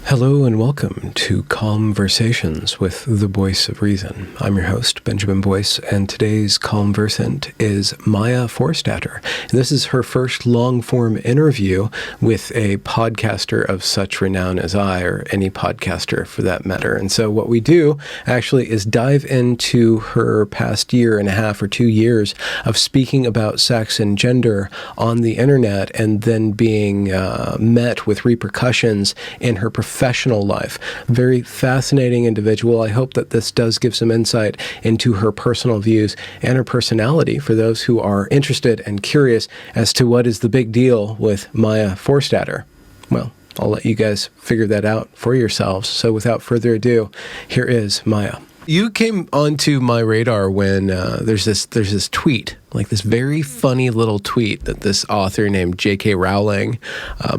Hello and welcome to Conversations with the Voice of Reason. I'm your host, Benjamin Boyce, and today's conversant is Maya Forstater. This is her first long-form interview with a podcaster of such renown as I, or any podcaster for that matter. And so what we do actually is dive into her past year and a half or 2 years of speaking about sex and gender on the internet and then being met with repercussions in her professional life. Very fascinating individual. I hope that this does give some insight into her personal views and her personality for those who are interested and curious as to what is the big deal with Maya Forstater. Well, I'll let you guys figure that out for yourselves. So without further ado, here is Maya. You came onto my radar when there's this tweet, like this very funny little tweet that this author named J.K. Rowling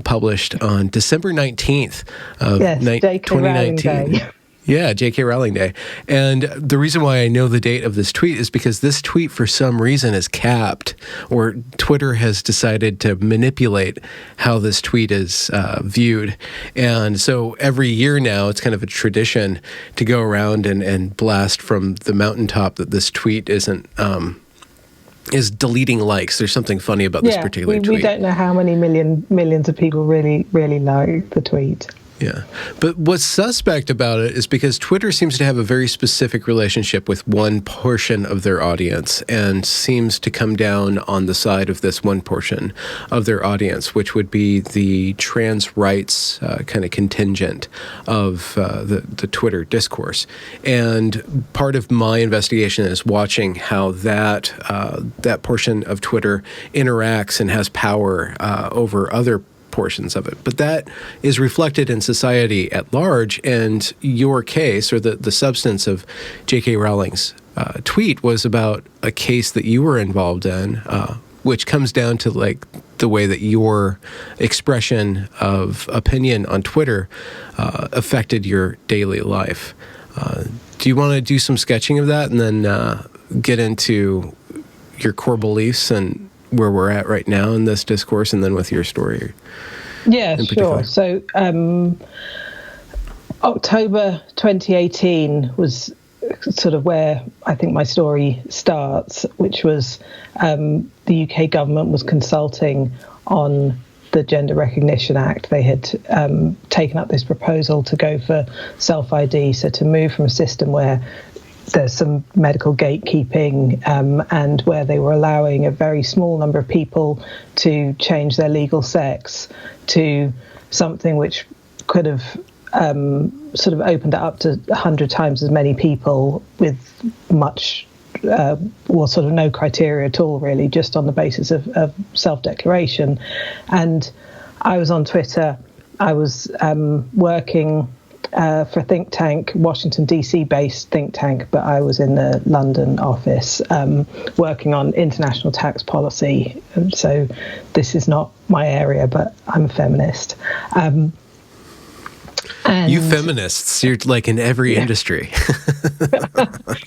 published on December 19th of 2019. Yeah, J.K. Rowling Day. And the reason why I know the date of this tweet is because this tweet, for some reason, is capped, or Twitter has decided to manipulate how this tweet is viewed. And so every year now, it's kind of a tradition to go around and blast from the mountaintop that this tweet is deleting likes. There's something funny about this particular tweet. We don't know how many millions of people really like the tweet. Yeah. But what's suspect about it is because Twitter seems to have a very specific relationship with one portion of their audience and seems to come down on the side of this one portion of their audience, which would be the trans rights kind of contingent of the Twitter discourse. And part of my investigation is watching how that portion of Twitter interacts and has power over other portions of it. But that is reflected in society at large, and your case, or the substance of J.K. Rowling's tweet, was about a case that you were involved in, which comes down to like the way that your expression of opinion on Twitter affected your daily life. Do you want to do some sketching of that and then get into your core beliefs and where we're at right now in this discourse, and then with your story? Yeah, sure. So October 2018 was sort of where I think my story starts, which was the UK government was consulting on the Gender Recognition Act. They had taken up this proposal to go for self-ID, so to move from a system where there's some medical gatekeeping and where they were allowing a very small number of people to change their legal sex to something which could have sort of opened it up to 100 times as many people with much, sort of no criteria at all, really, just on the basis of self-declaration. And I was on Twitter. I was working for a think tank, Washington, D.C. based think tank, but I was in the London office working on international tax policy. So this is not my area, but I'm a feminist. And you feminists, you're like in every industry.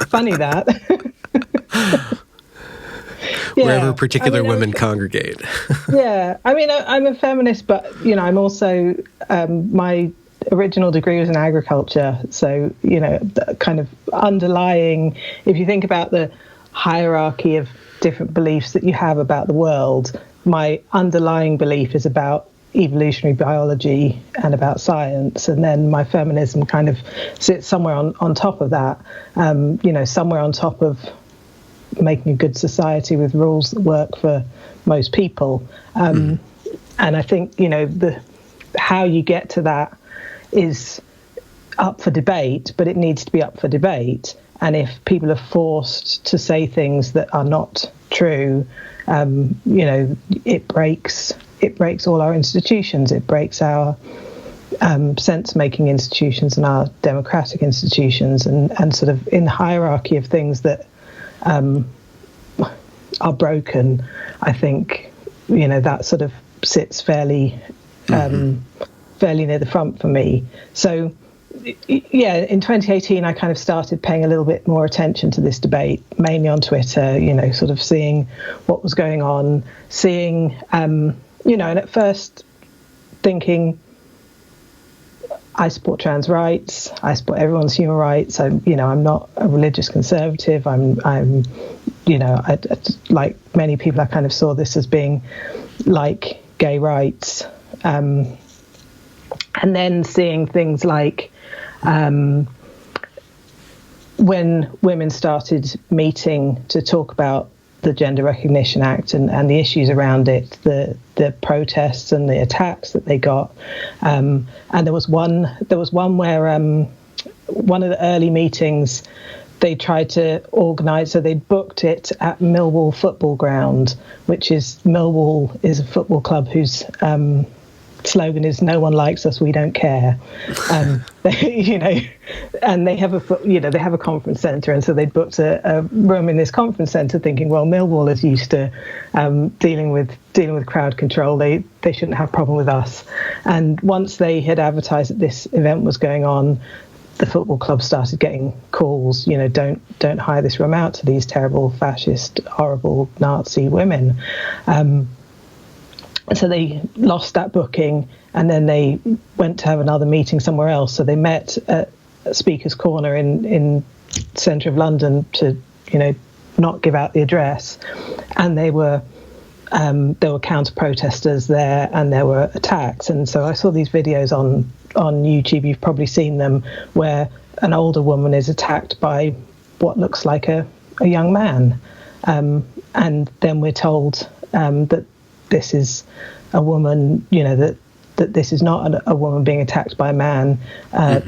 Funny that. Wherever particular women congregate. Yeah, I mean, I'm a feminist, but, I'm also, my original degree was in agriculture. So, the kind of underlying, if you think about the hierarchy of different beliefs that you have about the world, my underlying belief is about evolutionary biology and about science. And then my feminism kind of sits somewhere on top of that, somewhere on top of making a good society with rules that work for most people. And I think, how you get to that is up for debate, but it needs to be up for debate. And if people are forced to say things that are not true, it breaks all our institutions. It breaks our sense-making institutions and our democratic institutions, and sort of in the hierarchy of things that are broken, I think, that sort of sits fairly near the front for me. So, yeah, in 2018, I kind of started paying a little bit more attention to this debate, mainly on Twitter, sort of seeing what was going on, seeing, and at first thinking, I support trans rights. I support everyone's human rights. I'm not a religious conservative. I'm like many people, I kind of saw this as being like gay rights. And then seeing things like when women started meeting to talk about the Gender Recognition Act and the issues around it, the protests and the attacks that they got, and there was one where one of the early meetings they tried to organise, so they booked it at Millwall Football Ground, Millwall is a football club whose slogan is "No one likes us, we don't care." And they have a conference centre, and so they booked a room in this conference centre, thinking, well, Millwall is used to dealing with crowd control. They shouldn't have a problem with us. And once they had advertised that this event was going on, the football club started getting calls. Don't hire this room out to these terrible fascist, horrible Nazi women. And so they lost that booking, and then they went to have another meeting somewhere else. So they met at Speaker's Corner in centre of London to, not give out the address. And there were counter protesters there, and there were attacks. And so I saw these videos on YouTube. You've probably seen them, where an older woman is attacked by what looks like a young man, and then we're told that this is a woman, that this is not a woman being attacked by a man.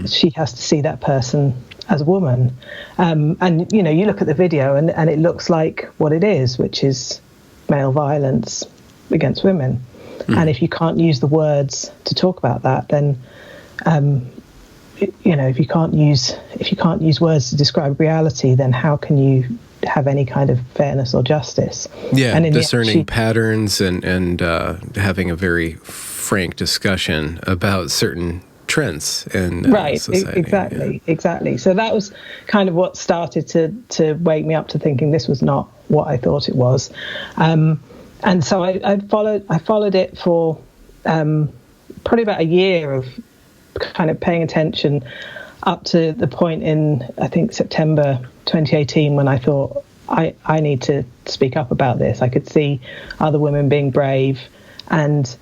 She has to see that person as a woman. And, you look at the video and it looks like what it is, which is male violence against women. And if you can't use the words to talk about that, then, if you can't use words to describe reality, then how can you have any kind of fairness or justice? Yeah, and discerning patterns and having a very frank discussion about certain trends in society. Exactly. So that was kind of what started to wake me up to thinking this was not what I thought it was. And so I followed it for probably about a year of kind of paying attention, up to the point in, I think, September 2018, when I thought, I need to speak up about this. I could see other women being brave, and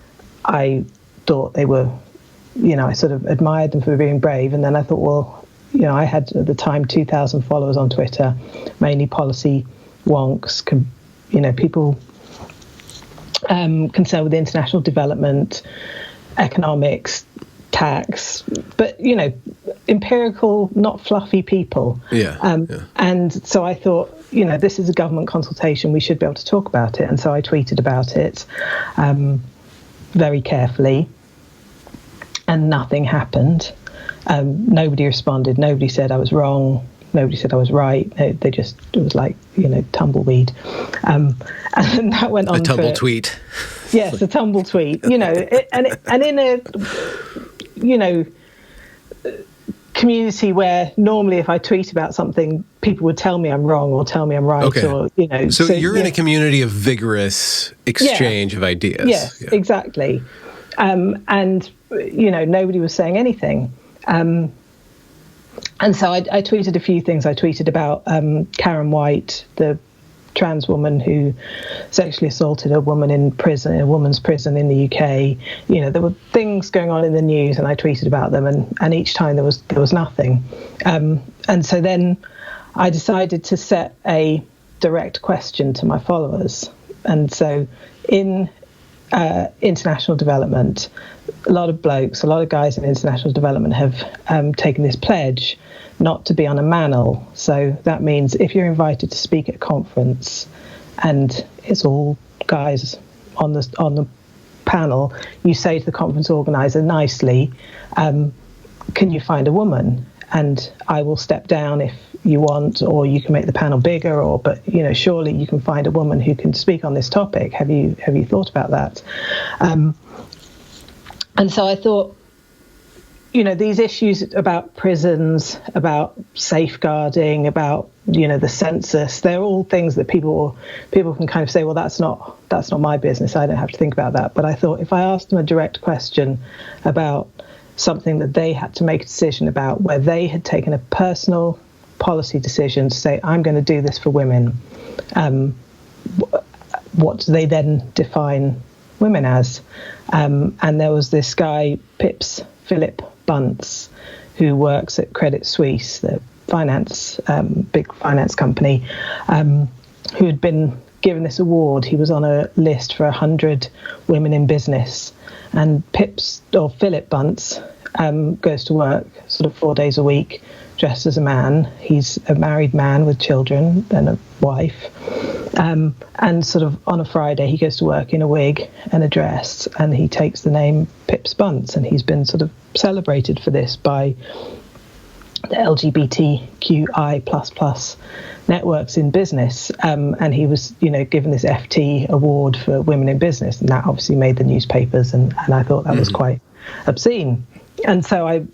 I thought they were, I sort of admired them for being brave. And then I thought, well, I had at the time 2,000 followers on Twitter, mainly policy wonks, people concerned with international development, economics, tax, but empirical, not fluffy people. And so I thought, this is a government consultation, we should be able to talk about it. And so I tweeted about it very carefully, and nothing happened. Nobody responded. Nobody said I was wrong. Nobody said I was right. They just, it was like, tumbleweed. And that went on. A tumble tweet. Yes, a tumble tweet. And in a community where normally if I tweet about something, people would tell me I'm wrong or tell me I'm right. Okay. Or, So you're in a community of vigorous exchange of ideas. Yes, exactly. And, nobody was saying anything. And so I tweeted a few things. I tweeted about Karen White, the trans woman who sexually assaulted a woman in prison, a woman's prison in the UK. There were things going on in the news, and I tweeted about them, and each time there was nothing. And so then I decided to set a direct question to my followers. And so in international development, a lot of guys in international development have taken this pledge not to be on a manel. So that means if you're invited to speak at a conference and it's all guys on the panel, you say to the conference organizer nicely, can you find a woman? And I will step down if you want, or you can make the panel bigger, but surely you can find a woman who can speak on this topic. Have you thought about that? And so I thought, these issues about prisons, about safeguarding, about the census, they're all things that people can kind of say, well, that's not my business, I don't have to think about that. But I thought, if I asked them a direct question about something that they had to make a decision about, where they had taken a personal policy decision to say, I'm going to do this for women. What do they then define women as? And there was this guy, Philip Bunce, who works at Credit Suisse, the big finance company, who had been given this award. He was on a list for 100 women in business, and Philip Bunce goes to work sort of 4 days a week dressed as a man. He's a married man with children and a wife, and sort of on a Friday he goes to work in a wig and a dress, and he takes the name Pips Bunce, and he's been sort of celebrated for this by the LGBTQI++ networks in business, and he was, given this FT award for women in business, and that obviously made the newspapers, and I thought that was quite obscene. And so I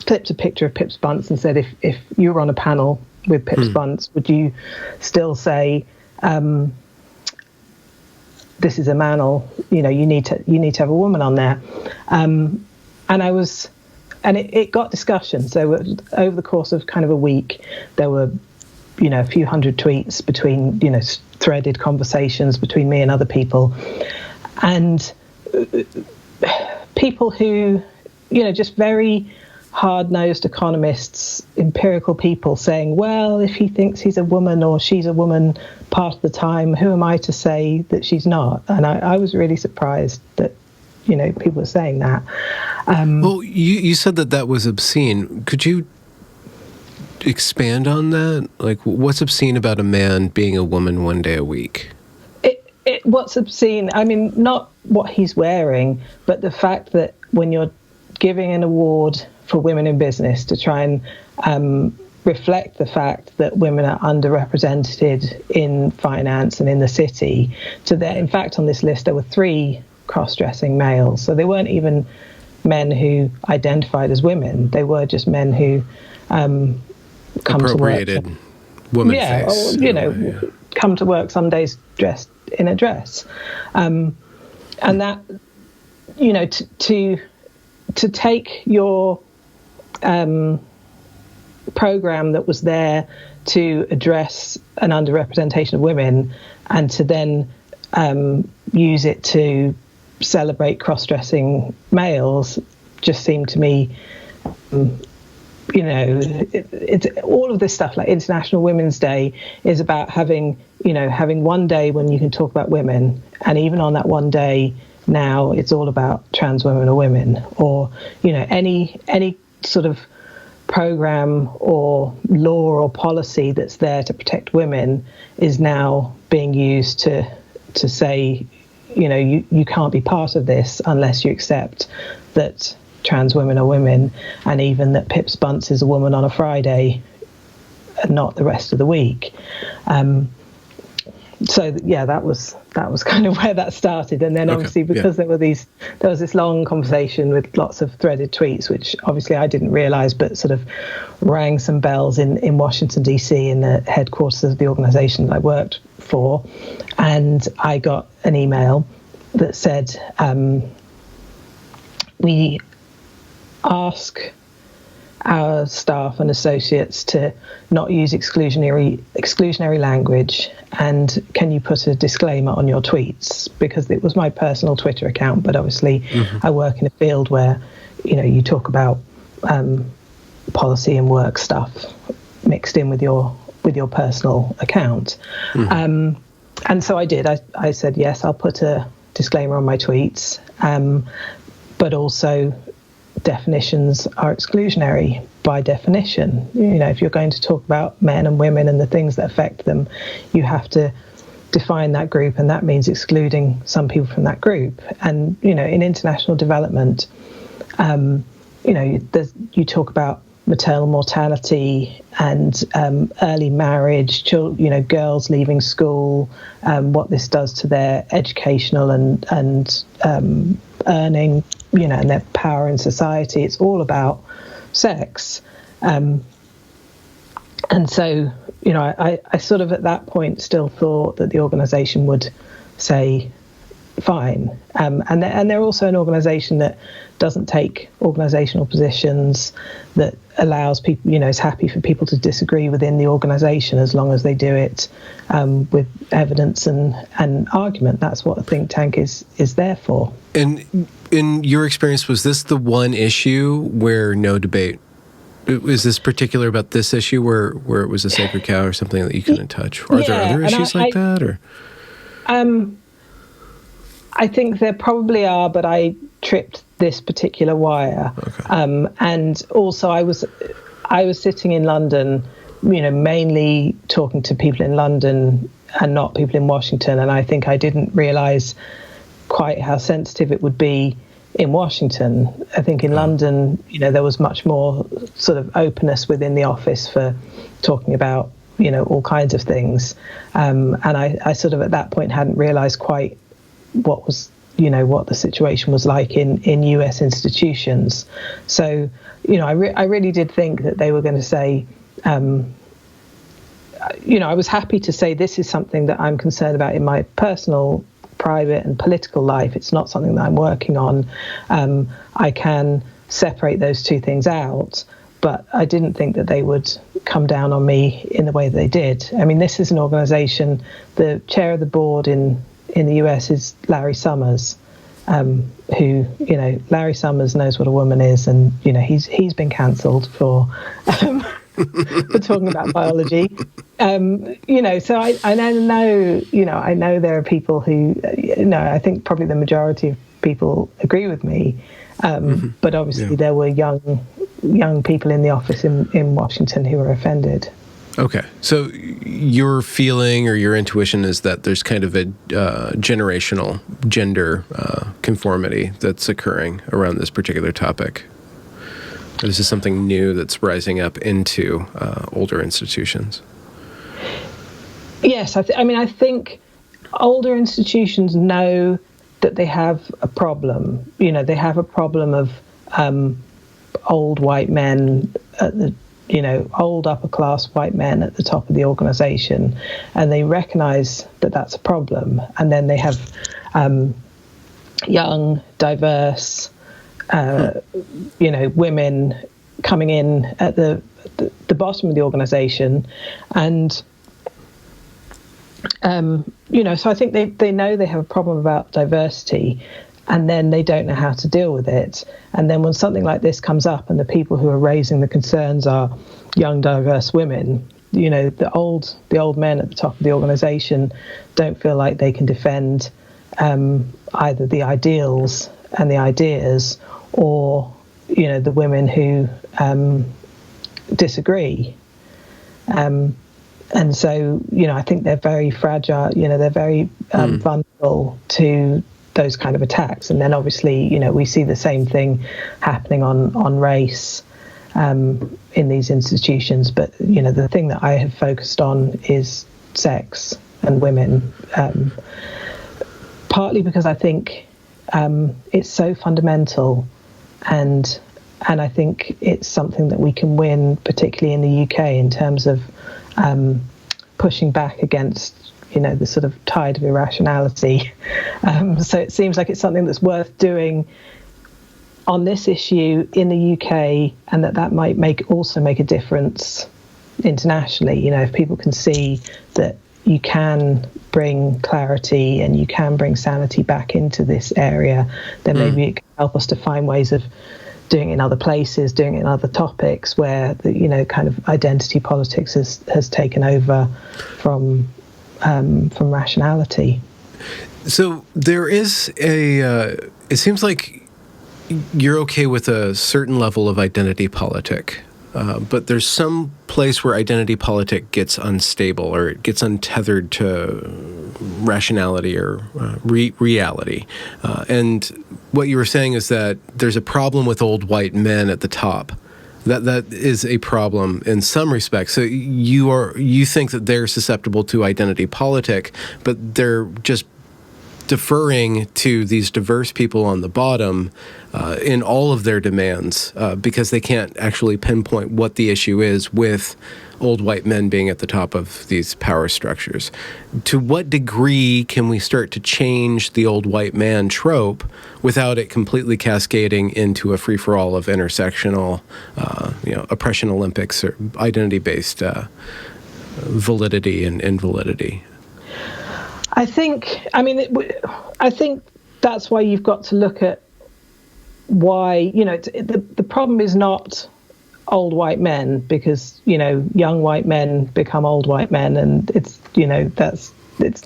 clipped a picture of Pips Bunce and said, if you were on a panel with Pips Bunce, would you still say this is a man, or you need to have a woman on there? And it got discussion. So over the course of kind of a week, there were, a few hundred tweets between, threaded conversations between me and other people. And people who, just very hard-nosed economists, empirical people saying, well, if he thinks he's a woman or she's a woman part of the time, who am I to say that she's not? And I was really surprised that, people were saying that. Well, you said that was obscene. Could you expand on that? Like, what's obscene about a man being a woman 1 day a week? What's obscene? I mean, not what he's wearing, but the fact that when you're giving an award for women in business to try and reflect the fact that women are underrepresented in finance and in the city, in fact, on this list, there were 3 cross-dressing males. So they weren't even men who identified as women. They were just men who come to work. Woman face. Or, come to work some days dressed in a dress. And that, to take your program that was there to address an underrepresentation of women, and to then use it to celebrate cross-dressing males, just seemed to me, it's all of this stuff, like International Women's Day is about having 1 day when you can talk about women, and even on that 1 day now it's all about trans women or women, or any sort of program or law or policy that's there to protect women is now being used to say, you can't be part of this unless you accept that trans women are women, and even that Pips Bunce is a woman on a Friday and not the rest of the week. So yeah, that was kind of where that started, and then obviously because there was this long conversation with lots of threaded tweets, which obviously I didn't realise, but sort of rang some bells in Washington DC, in the headquarters of the organisation that I worked for, and I got an email that said, we ask our staff and associates to not use exclusionary language, and can you put a disclaimer on your tweets? Because it was my personal Twitter account, but obviously I work in a field where you talk about policy and work stuff mixed in with your personal account. And so I did. I said, yes, I'll put a disclaimer on my tweets, but also definitions are exclusionary by definition. If you're going to talk about men and women and the things that affect them, you have to define that group, and that means excluding some people from that group. And in international development, you talk about maternal mortality and early marriage, girls leaving school, what this does to their educational and earning, and their power in society. It's all about sex. And so, I sort of at that point still thought that the organisation would say, fine. And they're also an organisation that doesn't take organisational positions, that allows people, is happy for people to disagree within the organisation as long as they do it with evidence and argument. That's what a think tank is there for. And in your experience, was this the one issue where no debate? Is this particular about this issue where it was a sacred cow or something that you couldn't touch? Are there other issues like that? Or I think there probably are, but I tripped this particular wire. Okay. And also I was sitting in London, mainly talking to people in London and not people in Washington. And I think I didn't realise quite how sensitive it would be in Washington. I think in London, there was much more sort of openness within the office for talking about, all kinds of things. And I sort of at that point hadn't realised quite what was, what the situation was like in US institutions. So, I really did think that they were going to say, I was happy to say this is something that I'm concerned about in my personal, private and political life. It's not something that I'm working on. I can separate those two things out, but I didn't think that they would come down on me in the way that they did. I mean, this is an organisation, the chair of the board in the US is Larry Summers, who, Larry Summers knows what a woman is, and, he's been cancelled for for talking about biology. So I know, I know there are people who, I think probably the majority of people agree with me. But obviously there were young people in the office in Washington who were offended. Okay. So your feeling or your intuition is that there's kind of a generational gender conformity that's occurring around this particular topic. Or this is something new that's rising up into older institutions. Yes. I think older institutions know that they have a problem. They have a problem of old white men at the old upper class white men at the top of the organisation, and they recognise that that's a problem. And then they have young, diverse, women coming in at the bottom of the organisation, and so I think they know they have a problem about diversity, and then they don't know how to deal with it. And then when something like this comes up and the people who are raising the concerns are young, diverse women, the old men at the top of the organisation don't feel like they can defend either the ideals and the ideas or, the women who disagree. And so, I think they're very fragile, they're very vulnerable to those kind of attacks. And then obviously, we see the same thing happening on race in these institutions. But, the thing that I have focused on is sex and women, partly because I think it's so fundamental, and I think it's something that we can win, particularly in the UK, in terms of pushing back against the sort of tide of irrationality. So it seems like it's something that's worth doing on this issue in the UK, and that might also make a difference internationally. If people can see that you can bring clarity and you can bring sanity back into this area, then maybe it can help us to find ways of doing it in other places, doing it in other topics where the kind of identity politics has taken over from rationality. So there is it seems like you're okay with a certain level of identity politic, but there's some place where identity politic gets unstable or it gets untethered to rationality or reality. And what you were saying is that there's a problem with old white men at the top. That is a problem in some respects. So you think that they're susceptible to identity politic, but they're just deferring to these diverse people on the bottom in all of their demands because they can't actually pinpoint what the issue is with old white men being at the top of these power structures. To what degree can we start to change the old white man trope without it completely cascading into a free-for-all of intersectional, oppression Olympics or identity-based validity and invalidity? I think that's why you've got to look at why, the problem is not old white men, because, young white men become old white men, and it's not their fault.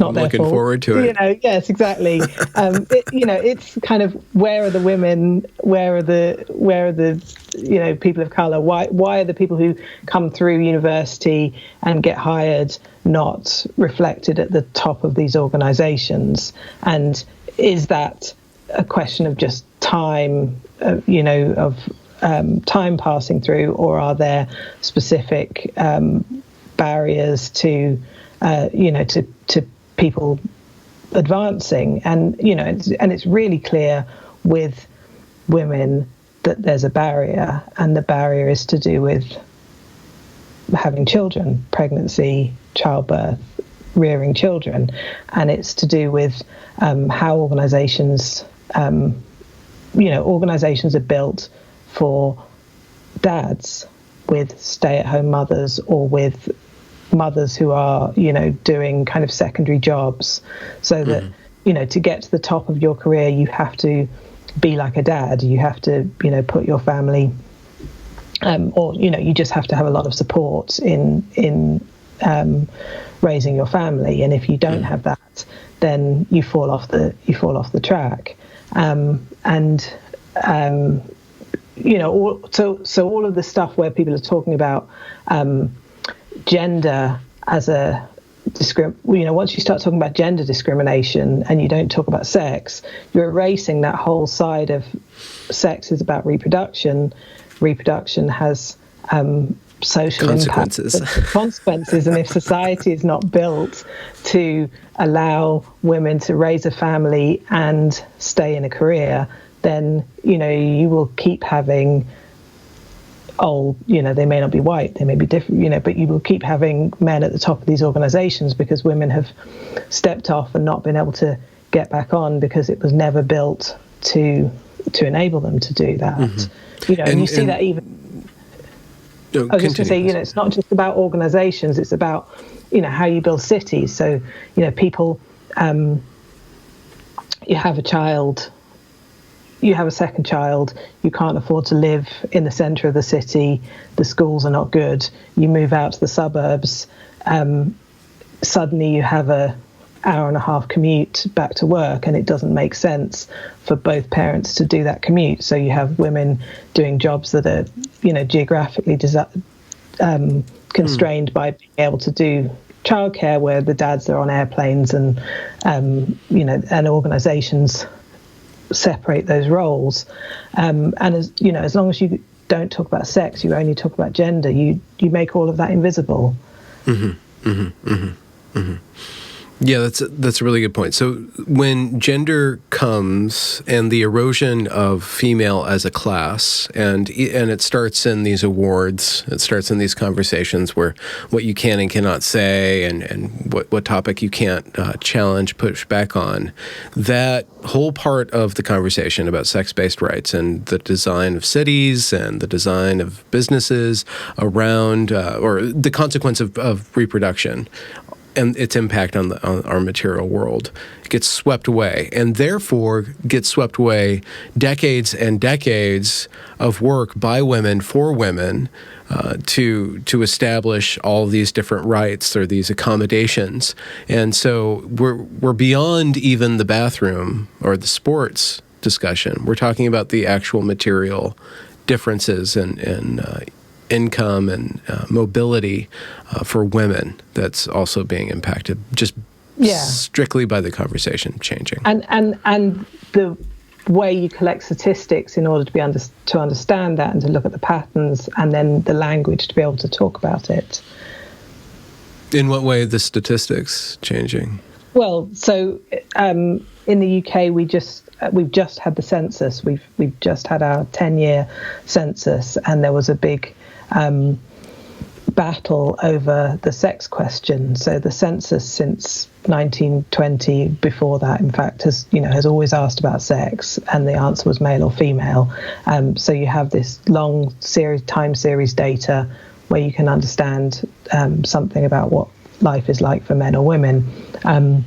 I'm looking forward to it. Yes, exactly. It's kind of, where are the women? Where are the people of color? Why are the people who come through university and get hired not reflected at the top of these organizations? And is that a question of just time, time passing through, or are there specific barriers to people advancing? And it's really clear with women that there's a barrier, and the barrier is to do with having children, pregnancy, childbirth, rearing children, and it's to do with how organizations are built for dads with stay-at-home mothers, or with mothers who are, doing kind of secondary jobs, so that, to get to the top of your career, you have to be like a dad. You have to, put your family, or, you just have to have a lot of support in raising your family. And if you don't have that, then you fall off the track. So all of the stuff where people are talking about gender as a once you start talking about gender discrimination and you don't talk about sex, you're erasing that whole side of sex is about reproduction. Reproduction has social consequences, and if society is not built to allow women to raise a family and stay in a career, then you will keep having they may not be white, they may be different, but you will keep having men at the top of these organizations because women have stepped off and not been able to get back on because it was never built to enable them to do that. And you see that even. I was just going to say, it's not just about organizations, it's about, how you build cities. So, people, you have a child, you have a second child, you can't afford to live in the centre of the city, the schools are not good, you move out to the suburbs, suddenly you have a hour-and-a-half commute back to work, and it doesn't make sense for both parents to do that commute. So you have women doing jobs that are, geographically constrained by being able to do childcare, where the dads are on airplanes, and and organisations separate those roles. And as long as you don't talk about sex, you only talk about gender, you make all of that invisible. Yeah, that's a really good point. So when gender comes and the erosion of female as a class, and it starts in these awards, it starts in these conversations where what you can and cannot say, and what topic you can't challenge, push back on, that whole part of the conversation about sex-based rights and the design of cities and the design of businesses around, or the consequence of reproduction, and its impact on our material world gets swept away, and therefore gets swept away decades and decades of work by women for women to establish all these different rights or these accommodations. And so we're beyond even the bathroom or the sports discussion. We're talking about the actual material differences in income and mobility for women that's also being impacted just strictly by the conversation changing. And the way you collect statistics in order to be to understand that and to look at the patterns, and then the language to be able to talk about it. In what way the statistics changing? Well, so in the UK, we've just had the census. We've just had our 10-year census, and there was a big battle over the sex question. So the census since 1920, before that, in fact, has always asked about sex, and the answer was male or female. So you have this long time series data where you can understand something about what life is like for men or women. And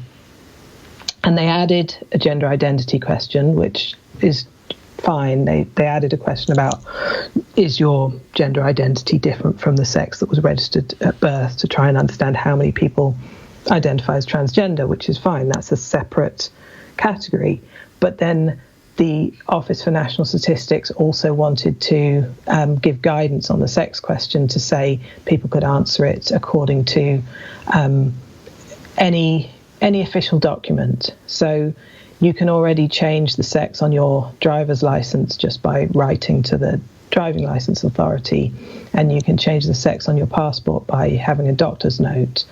they added a gender identity question, which is fine. They added a question about, is your gender identity different from the sex that was registered at birth, to try and understand how many people identify as transgender, which is fine. That's a separate category. But then the Office for National Statistics also wanted to give guidance on the sex question, to say people could answer it according to any official document. So you can already change the sex on your driver's license just by writing to the driving license authority, and you can change the sex on your passport by having a doctor's note.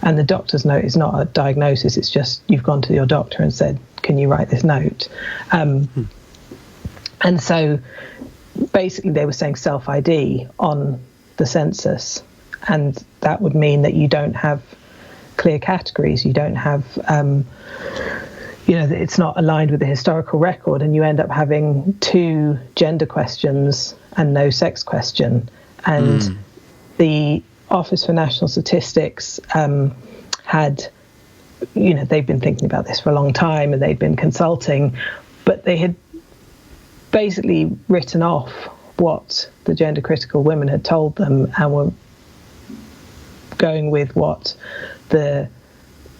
And the doctor's note is not a diagnosis, it's just you've gone to your doctor and said, can you write this note? And so basically they were saying self-ID on the census, and that would mean that you don't have clear categories, you don't have it's not aligned with the historical record, and you end up having 2 gender questions and no sex question. And the Office for National Statistics had, they've been thinking about this for a long time, and they'd been consulting, but they had basically written off what the gender critical women had told them, and were going with what the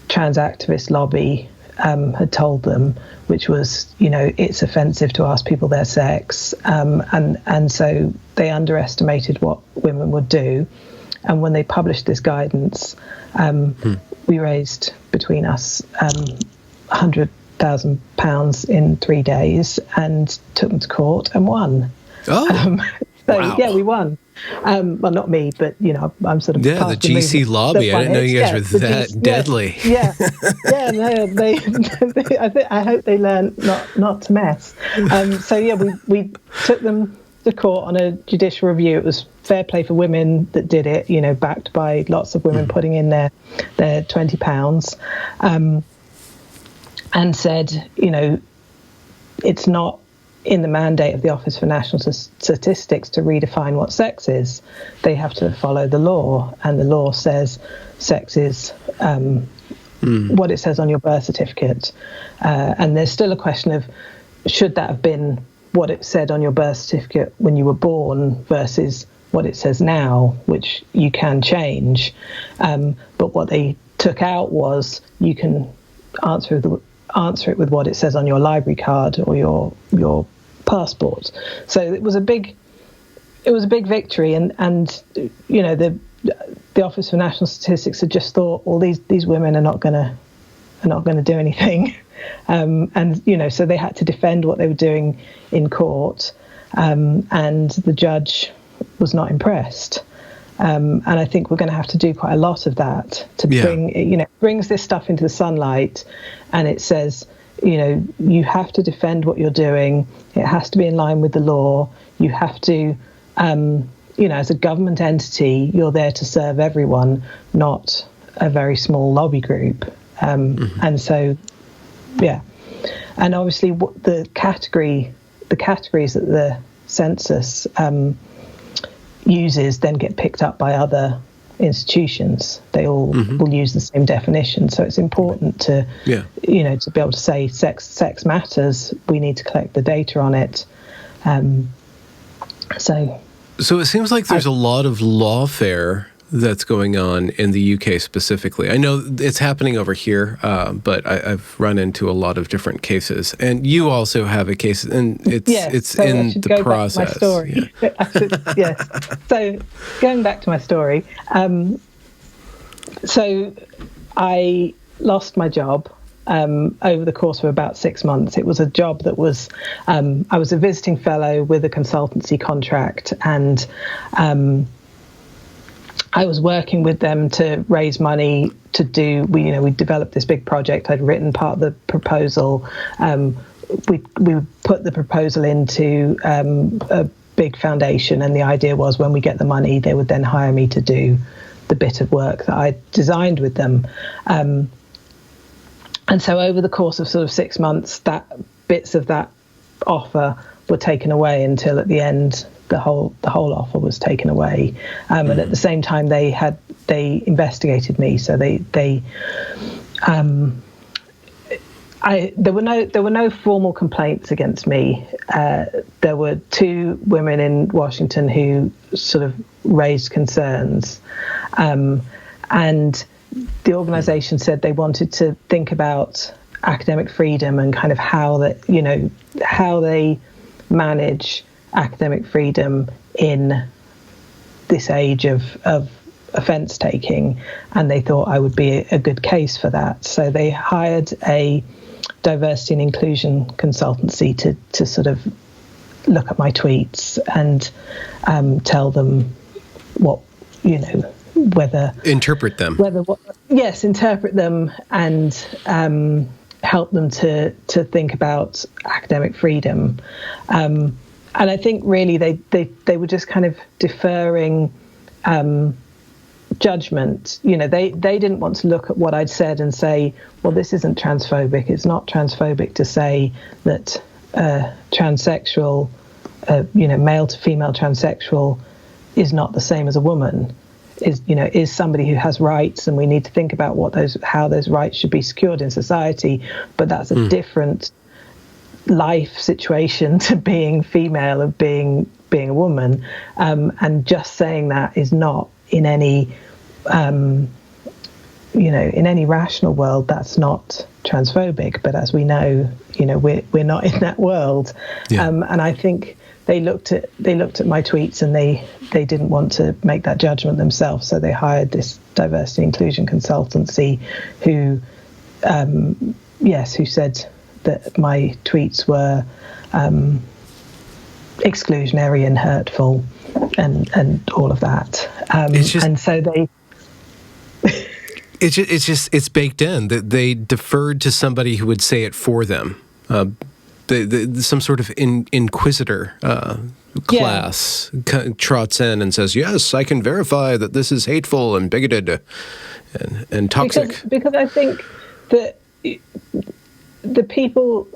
trans activist lobby had told them, which was, it's offensive to ask people their sex, and so they underestimated what women would do. And when they published this guidance, we raised between us £100,000 in 3 days, and took them to court and won. Oh, wow. Yeah, we won. Well, not me, but I'm sort of the GC lobby. I didn't know you guys were that deadly. No, I hope they learned not to mess. We took them to court on a judicial review. It was fair play for women that did it. Backed by lots of women putting in their £20, and said, it's not in the mandate of the Office for National Statistics to redefine what sex is. They have to follow the law, and the law says sex is what it says on your birth certificate. And there's still a question of, should that have been what it said on your birth certificate when you were born versus what it says now, which you can change. But what they took out was, you can answer it with what it says on your library card or your passport. So it was a big victory, and the Office for National Statistics had just thought, well, these women are not going to do anything, so they had to defend what they were doing in court, and the judge was not impressed. And I think we're going to have to do quite a lot of that to bring, it brings this stuff into the sunlight, and it says, you have to defend what you're doing. It has to be in line with the law. You have to, as a government entity, you're there to serve everyone, not a very small lobby group. And so, and obviously the categories that the census uses then get picked up by other institutions. They all will use the same definition. So it's important to, to be able to say sex matters. We need to collect the data on it. So it seems like there's a lot of lawfare that's going on in the UK specifically. I know it's happening over here, but I've run into a lot of different cases. And you also have a case, and it's so in the process. Back to my story. Yes. So going back to my story, so I lost my job over the course of about 6 months. It was a job that was, I was a visiting fellow with a consultancy contract, and I was working with them to raise money to do. We developed this big project. I'd written part of the proposal. We put the proposal into a big foundation, and the idea was when we get the money, they would then hire me to do the bit of work that I designed with them. And so over the course of sort of 6 months, that bits of that offer were taken away until at the end the whole offer was taken away. And at the same time they investigated me. So there were no formal complaints against me. There were 2 women in Washington who sort of raised concerns, and the organisation said they wanted to think about academic freedom and kind of how they manage academic freedom in this age of offence taking, and they thought I would be a good case for that. So they hired a diversity and inclusion consultancy to sort of look at my tweets and tell them what, whether interpret them, interpret them and help them to think about academic freedom. And I think really they were just kind of deferring judgment. They didn't want to look at what I'd said and say, well, this isn't transphobic. It's not transphobic to say that transsexual, male to female transsexual is not the same as a woman. Is somebody who has rights, and we need to think about how those rights should be secured in society. But that's a different life situation to being female of being a woman, and just saying that is not in any in any rational world, that's not transphobic. But as we know, we're not in that world. And I think they looked at my tweets and they didn't want to make that judgment themselves, so they hired this diversity inclusion consultancy who said that my tweets were exclusionary and hurtful and all of that. And so they it's baked in that they deferred to somebody who would say it for them. Some sort of inquisitor class trots in and says, yes, I can verify that this is hateful and bigoted and toxic. Because I think that the people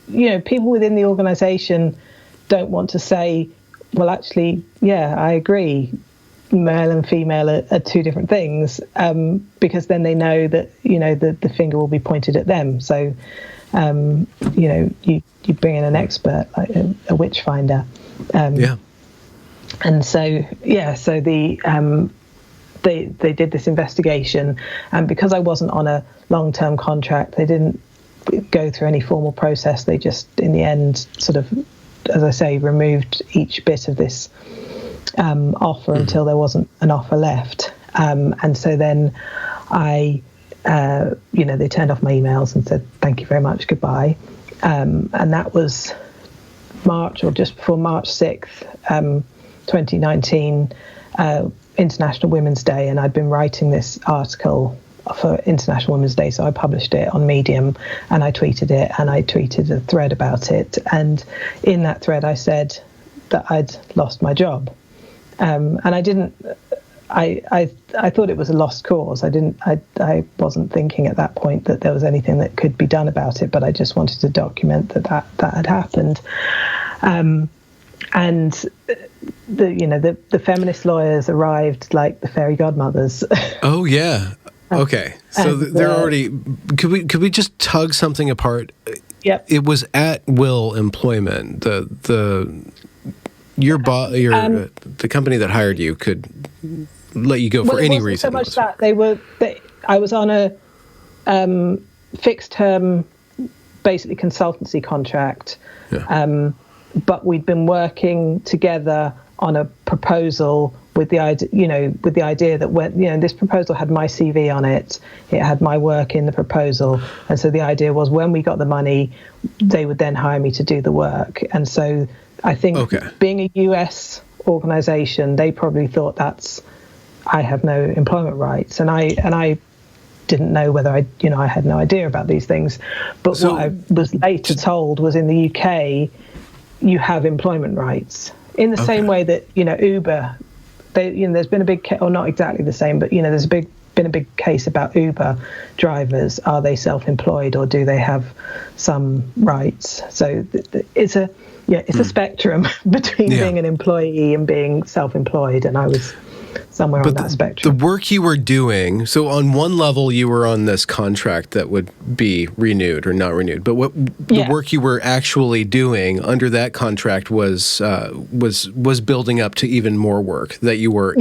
within the organisation don't want to say, well, actually, I agree, male and female are 2 different things, because then they know that, the finger will be pointed at them. So, you bring in an expert, like a witch finder. And so, so they did this investigation, and because I wasn't on a long-term contract, they didn't go through any formal process. They just, in the end, sort of, as I say, removed each bit of this offer until there wasn't an offer left. And so then they turned off my emails and said, thank you very much, goodbye. And that was March, or just before March 6th, 2019, International Women's Day. And I'd been writing this article for International Women's Day, so I published it on Medium, and I tweeted it, and I tweeted a thread about it. And in that thread, I said that I'd lost my job. And I didn't... I thought it was a lost cause. I wasn't thinking at that point that there was anything that could be done about it, but I just wanted to document that had happened. And the feminist lawyers arrived like the fairy godmothers. Oh yeah. Okay. So they're already. Could we just tug something apart? Yep. It was at will employment. The company that hired you could let you go for any reason. So much that I was on a fixed term, basically consultancy contract, but we'd been working together on a proposal with the idea that when this proposal had my CV on it, it had my work in the proposal, and so the idea was when we got the money, they would then hire me to do the work. And so I think being a US organisation, they probably thought that's I have no employment rights, and I didn't know whether I had no idea about these things. But what I was later told was in the UK, you have employment rights in the same way that Uber. There's been a big, or not exactly the same, but there's been a big case about Uber drivers. Are they self-employed, or do they have some rights? So it's a spectrum between being an employee and being self-employed, and I was somewhere on that spectrum. The work you were doing, so on one level you were on this contract that would be renewed or not renewed, but the work you were actually doing under that contract was building up to even more work, that you were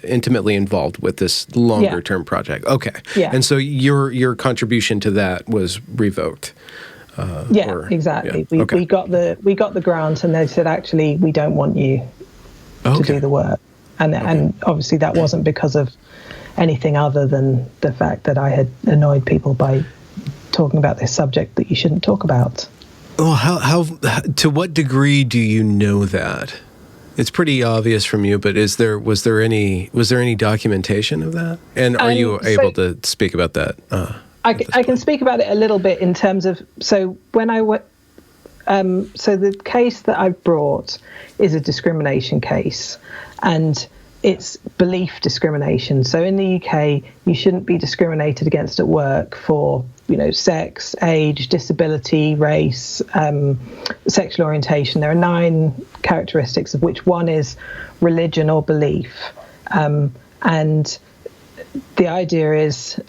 intimately involved with this longer term project. Okay. Yeah. And so your contribution to that was revoked. Exactly. We got the grant, and they said, actually, we don't want you to do the work. And obviously that wasn't because of anything other than the fact that I had annoyed people by talking about this subject that you shouldn't talk about. Well, how to what degree do you know that? It's pretty obvious from you, but was there any documentation of that? And are you able to speak about that? I can speak about it a little bit in terms of, so when I went. So the case that I've brought is a discrimination case, and it's belief discrimination. So in the UK, you shouldn't be discriminated against at work for, sex, age, disability, race, sexual orientation. There are 9 characteristics, of which one is religion or belief. And the idea is,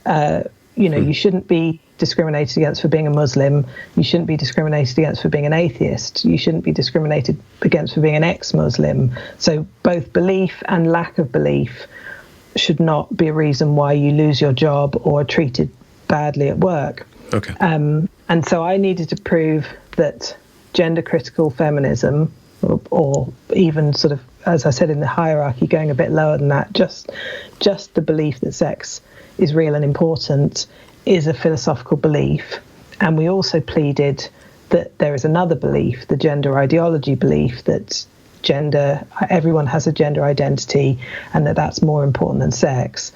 you shouldn't be discriminated against for being a Muslim. You shouldn't be discriminated against for being an atheist. You shouldn't be discriminated against for being an ex-Muslim. So both belief and lack of belief should not be a reason why you lose your job or are treated badly at work. Okay. And so I needed to prove that gender critical feminism, or even sort of, as I said in the hierarchy, going a bit lower than that, just the belief that sex is real and important, is a philosophical belief. And we also pleaded that there is another belief, the gender ideology belief, that everyone has a gender identity, and that's more important than sex,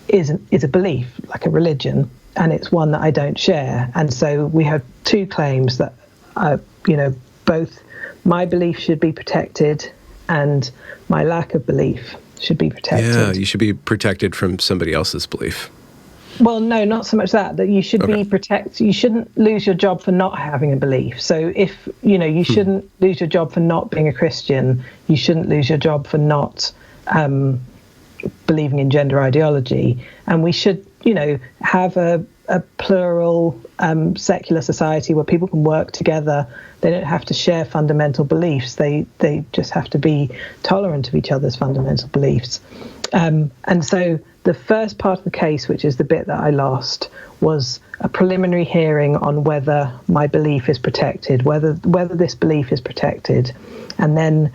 is a belief, like a religion, and it's one that I don't share. And so we have 2 claims that both my belief should be protected and my lack of belief should be protected. Yeah, you should be protected from somebody else's belief. Well, no, not so much that you should be protected. You shouldn't lose your job for not having a belief. So if, you shouldn't lose your job for not being a Christian, you shouldn't lose your job for not believing in gender ideology. And we should, have a plural secular society where people can work together. They don't have to share fundamental beliefs. They just have to be tolerant of each other's fundamental beliefs. And so the first part of the case, which is the bit that I lost, was a preliminary hearing on whether my belief is protected, whether this belief is protected. And then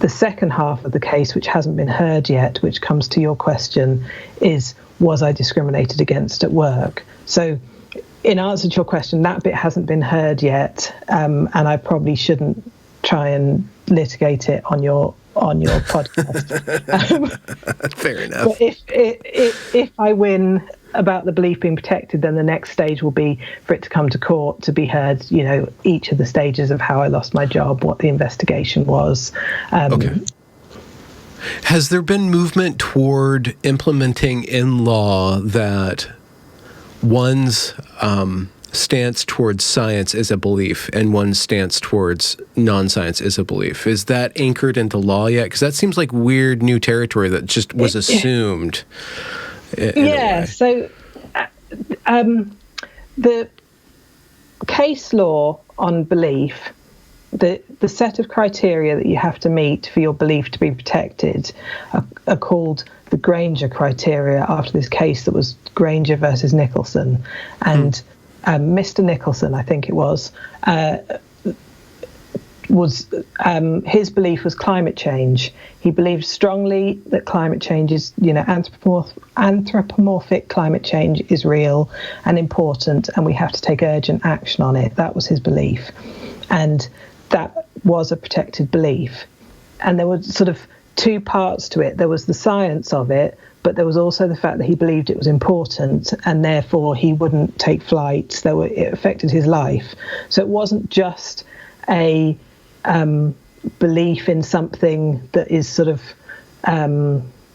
the second half of the case, which hasn't been heard yet, which comes to your question, is, was I discriminated against at work? So in answer to your question, that bit hasn't been heard yet, and I probably shouldn't try and litigate it on your podcast. Fair enough. But if I win about the belief being protected, then the next stage will be for it to come to court to be heard, each of the stages of how I lost my job, what the investigation was. Okay. Has there been movement toward implementing in law that one's stance towards science is a belief and one's stance towards non-science is a belief? Is that anchored into law yet? Because that seems like weird new territory that just was assumed. So the case law on belief, the set of criteria that you have to meet for your belief to be protected are called the Granger Criteria, after this case that was Granger versus Nicholson. And Mr. Nicholson, I think it was his belief was climate change. He believed strongly that climate change is, anthropomorphic climate change is real and important, and we have to take urgent action on it. That was his belief. And that was a protected belief. And there were sort of two parts to it. There was the science of it, but there was also the fact that he believed it was important, and therefore he wouldn't take flights. It affected his life. So it wasn't just a belief in something that is sort of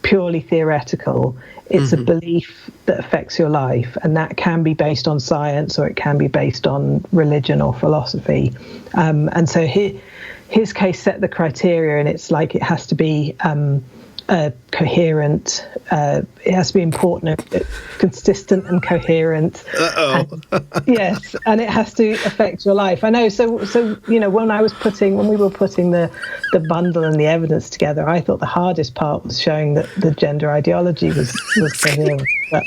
purely theoretical. It's a belief that affects your life, and that can be based on science, or it can be based on religion or philosophy. And so his case set the criteria, and it's like it has to be coherent. It has to be important, consistent, and coherent. And, yes, and it has to affect your life. I know. So when we were putting the bundle and the evidence together, I thought the hardest part was showing that the gender ideology was coherent. But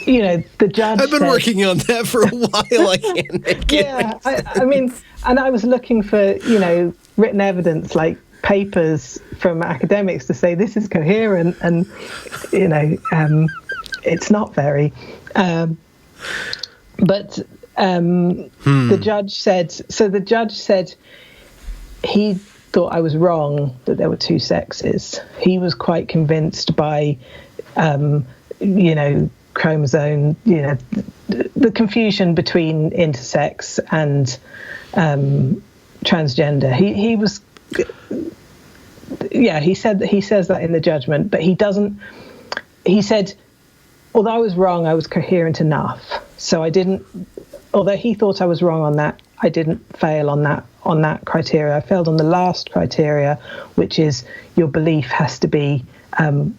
the judge. I've been working on that for a while. I can't make it. Yeah, I mean, and I was looking for written evidence, like papers from academics to say this is coherent, and it's not very. But the judge said. So the judge said he thought I was wrong that there were two sexes. He was quite convinced by, chromosome, the confusion between intersex and transgender. He was. Yeah, he says that in the judgment, but he doesn't. He said, although I was wrong, I was coherent enough. So I didn't. Although he thought I was wrong on that, I didn't fail on that criteria. I failed on the last criteria, which is your belief has to be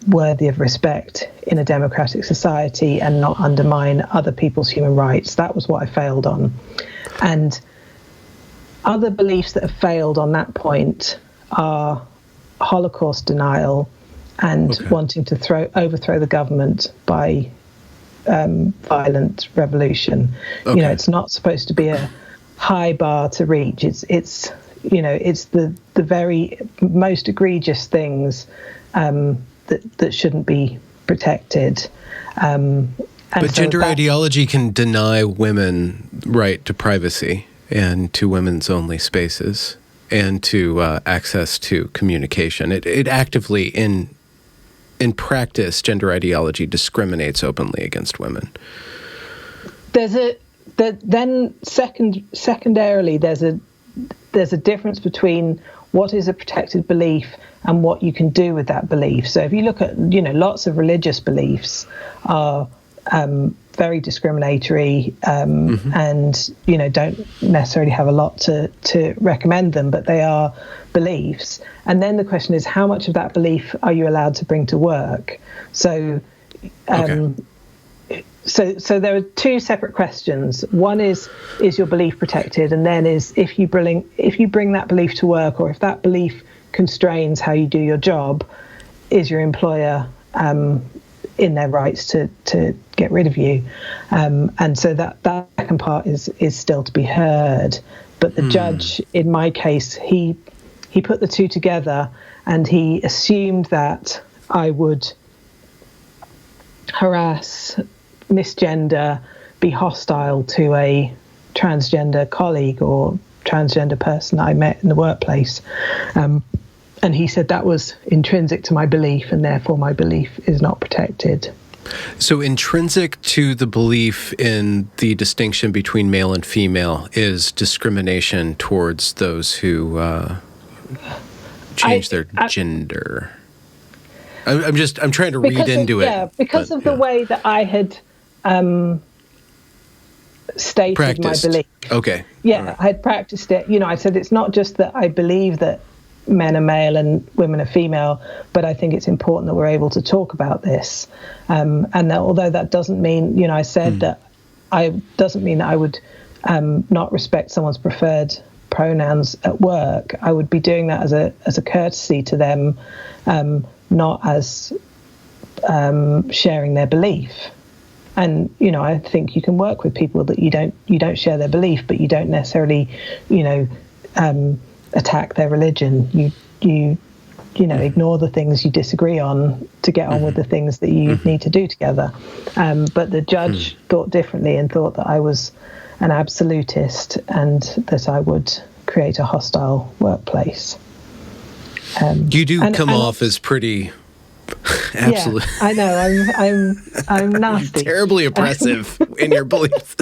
worthy of respect in a democratic society and not undermine other people's human rights. That was what I failed on, and other beliefs that have failed on that point are Holocaust denial and wanting to overthrow the government by violent revolution. It's not supposed to be a high bar to reach. It's the very most egregious things that shouldn't be protected. But gender ideology can deny women right to privacy and to women's only spaces and to access to communication. It actively, in practice, gender ideology discriminates openly against women. Secondarily, there's a difference between what is a protected belief and what you can do with that belief. So if you look at, lots of religious beliefs are very discriminatory and don't necessarily have a lot to recommend them, but they are beliefs. And then the question is, how much of that belief are you allowed to bring to work? So so there are two separate questions. One is your belief protected? And then is if you bring that belief to work, or if that belief constrains how you do your job, is your employer in their rights to get rid of you? And so that second part is still to be heard. But the judge, in my case, he put the two together, and he assumed that I would harass, misgender, be hostile to a transgender colleague or transgender person I met in the workplace. And he said that was intrinsic to my belief, and therefore my belief is not protected. So intrinsic to the belief in the distinction between male and female is discrimination towards those who change their gender. I'm trying to read into it. Yeah, because of the way that I had stated practiced my belief. Okay. Yeah, right. I had practiced it. I said it's not just that I believe that men are male and women are female, but I think it's important that we're able to talk about this. And that, although that doesn't mean, I said that doesn't mean that I would not respect someone's preferred pronouns at work. I would be doing that as a courtesy to them, not as sharing their belief. And I think you can work with people that you don't share their belief, but you don't necessarily attack their religion. You ignore the things you disagree on to get on with the things that you need to do together. But the judge thought differently and thought that I was an absolutist and that I would create a hostile workplace. You do come off as pretty absolute. Yeah, I know. I'm nasty. Terribly oppressive in your beliefs.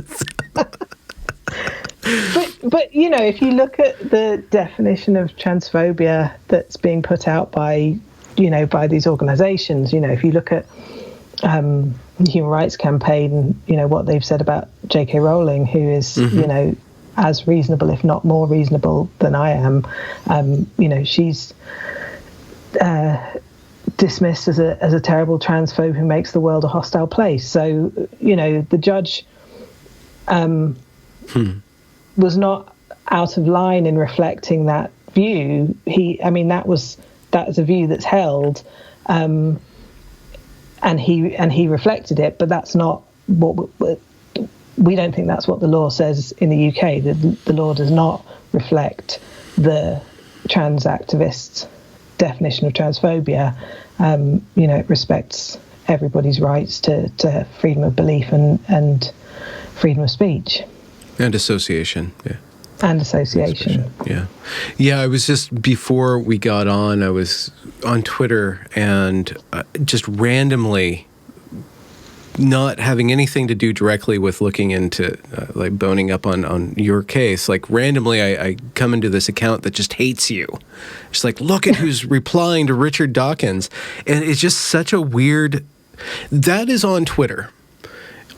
But you know, if you look at the definition of transphobia that's being put out by these organisations, if you look at the Human Rights Campaign, what they've said about J.K. Rowling, who is as reasonable, if not more reasonable than I am, she's dismissed as a terrible transphobe who makes the world a hostile place. So the judge was not out of line in reflecting that view. That is a view that's held, and he reflected it. But that's not what we don't think that's what the law says in the UK. The law does not reflect the trans activists' definition of transphobia. It respects everybody's rights to freedom of belief and freedom of speech. And association, yeah. And association. Yeah. Yeah, I was just, before we got on, I was on Twitter and just randomly, not having anything to do directly with looking into, like, boning up on your case, like, randomly I come into this account that just hates you. It's like, look at who's replying to Richard Dawkins. And it's just such a weird... That is on Twitter.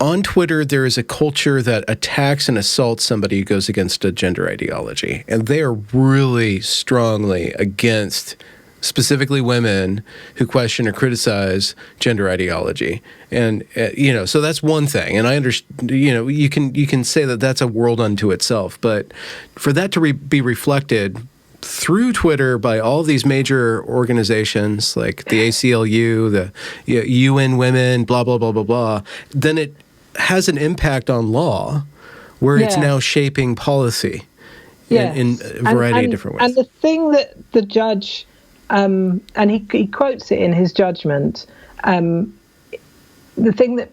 On Twitter, there is a culture that attacks and assaults somebody who goes against a gender ideology. And they are really strongly against specifically women who question or criticize gender ideology. And, so that's one thing. And I understand, you can say that that's a world unto itself. But for that to be reflected through Twitter by all these major organizations like the ACLU, the UN Women, blah, blah, blah, blah, blah, then it has an impact on law where it's now shaping policy in a variety of different ways. And the thing that the judge, and he quotes it in his judgment, the thing that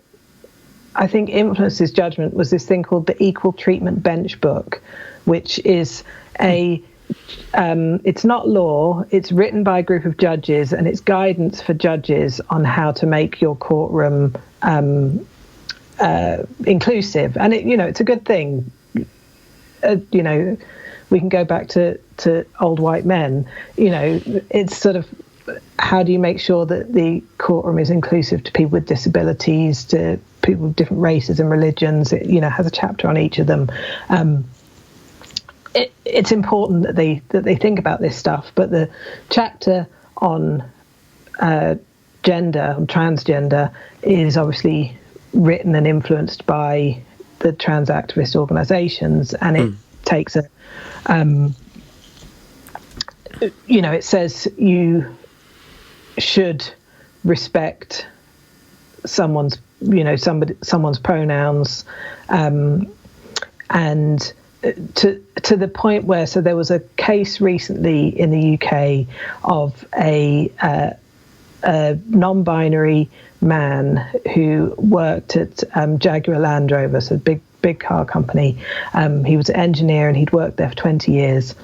I think influenced his judgment was this thing called the Equal Treatment Bench Book, which is it's not law, it's written by a group of judges, and it's guidance for judges on how to make your courtroom inclusive. And it's a good thing. We can go back to old white men. It's sort of, how do you make sure that the courtroom is inclusive to people with disabilities, to people with different races and religions? It has a chapter on each of them. It's important that they think about this stuff. But the chapter on gender, on transgender, is obviously written and influenced by the trans activist organisations, and it takes it says you should respect someone's pronouns, and to the point where, so there was a case recently in the UK of a non-binary man who worked at Jaguar Land Rover, so a big car company. He was an engineer and he'd worked there for 20 years.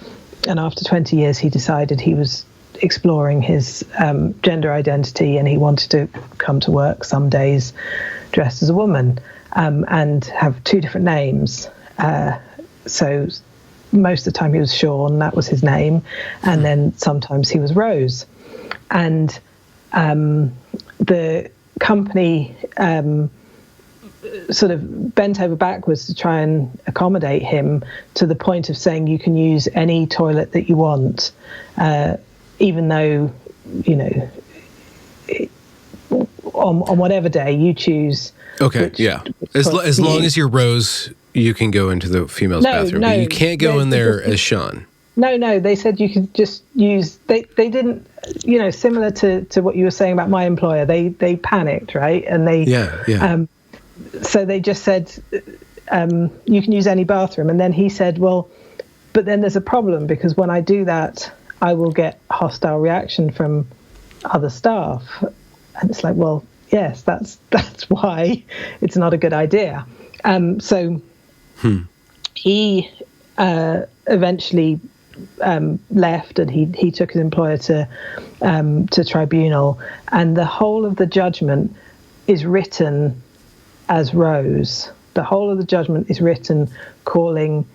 And after 20 years, he decided he was exploring his gender identity, and he wanted to come to work some days dressed as a woman, and have two different names. So most of the time he was Sean, that was his name, and then sometimes he was Rose. And the company sort of bent over backwards to try and accommodate him, to the point of saying you can use any toilet that you want, even though, on whatever day you choose. Okay, as long as you're Rose, you can go into the female's bathroom. But you can't go in there as Sean. No, they said you could just use... They didn't... similar to what you were saying about my employer, they panicked, right? And they... So they just said, you can use any bathroom. And then he said, well, but then there's a problem, because when I do that, I will get hostile reaction from other staff. And it's like, well, yes, that's why it's not a good idea. So he eventually left, and he took his employer to tribunal, and the whole of the judgment is written as Rose. The whole of the judgment is written calling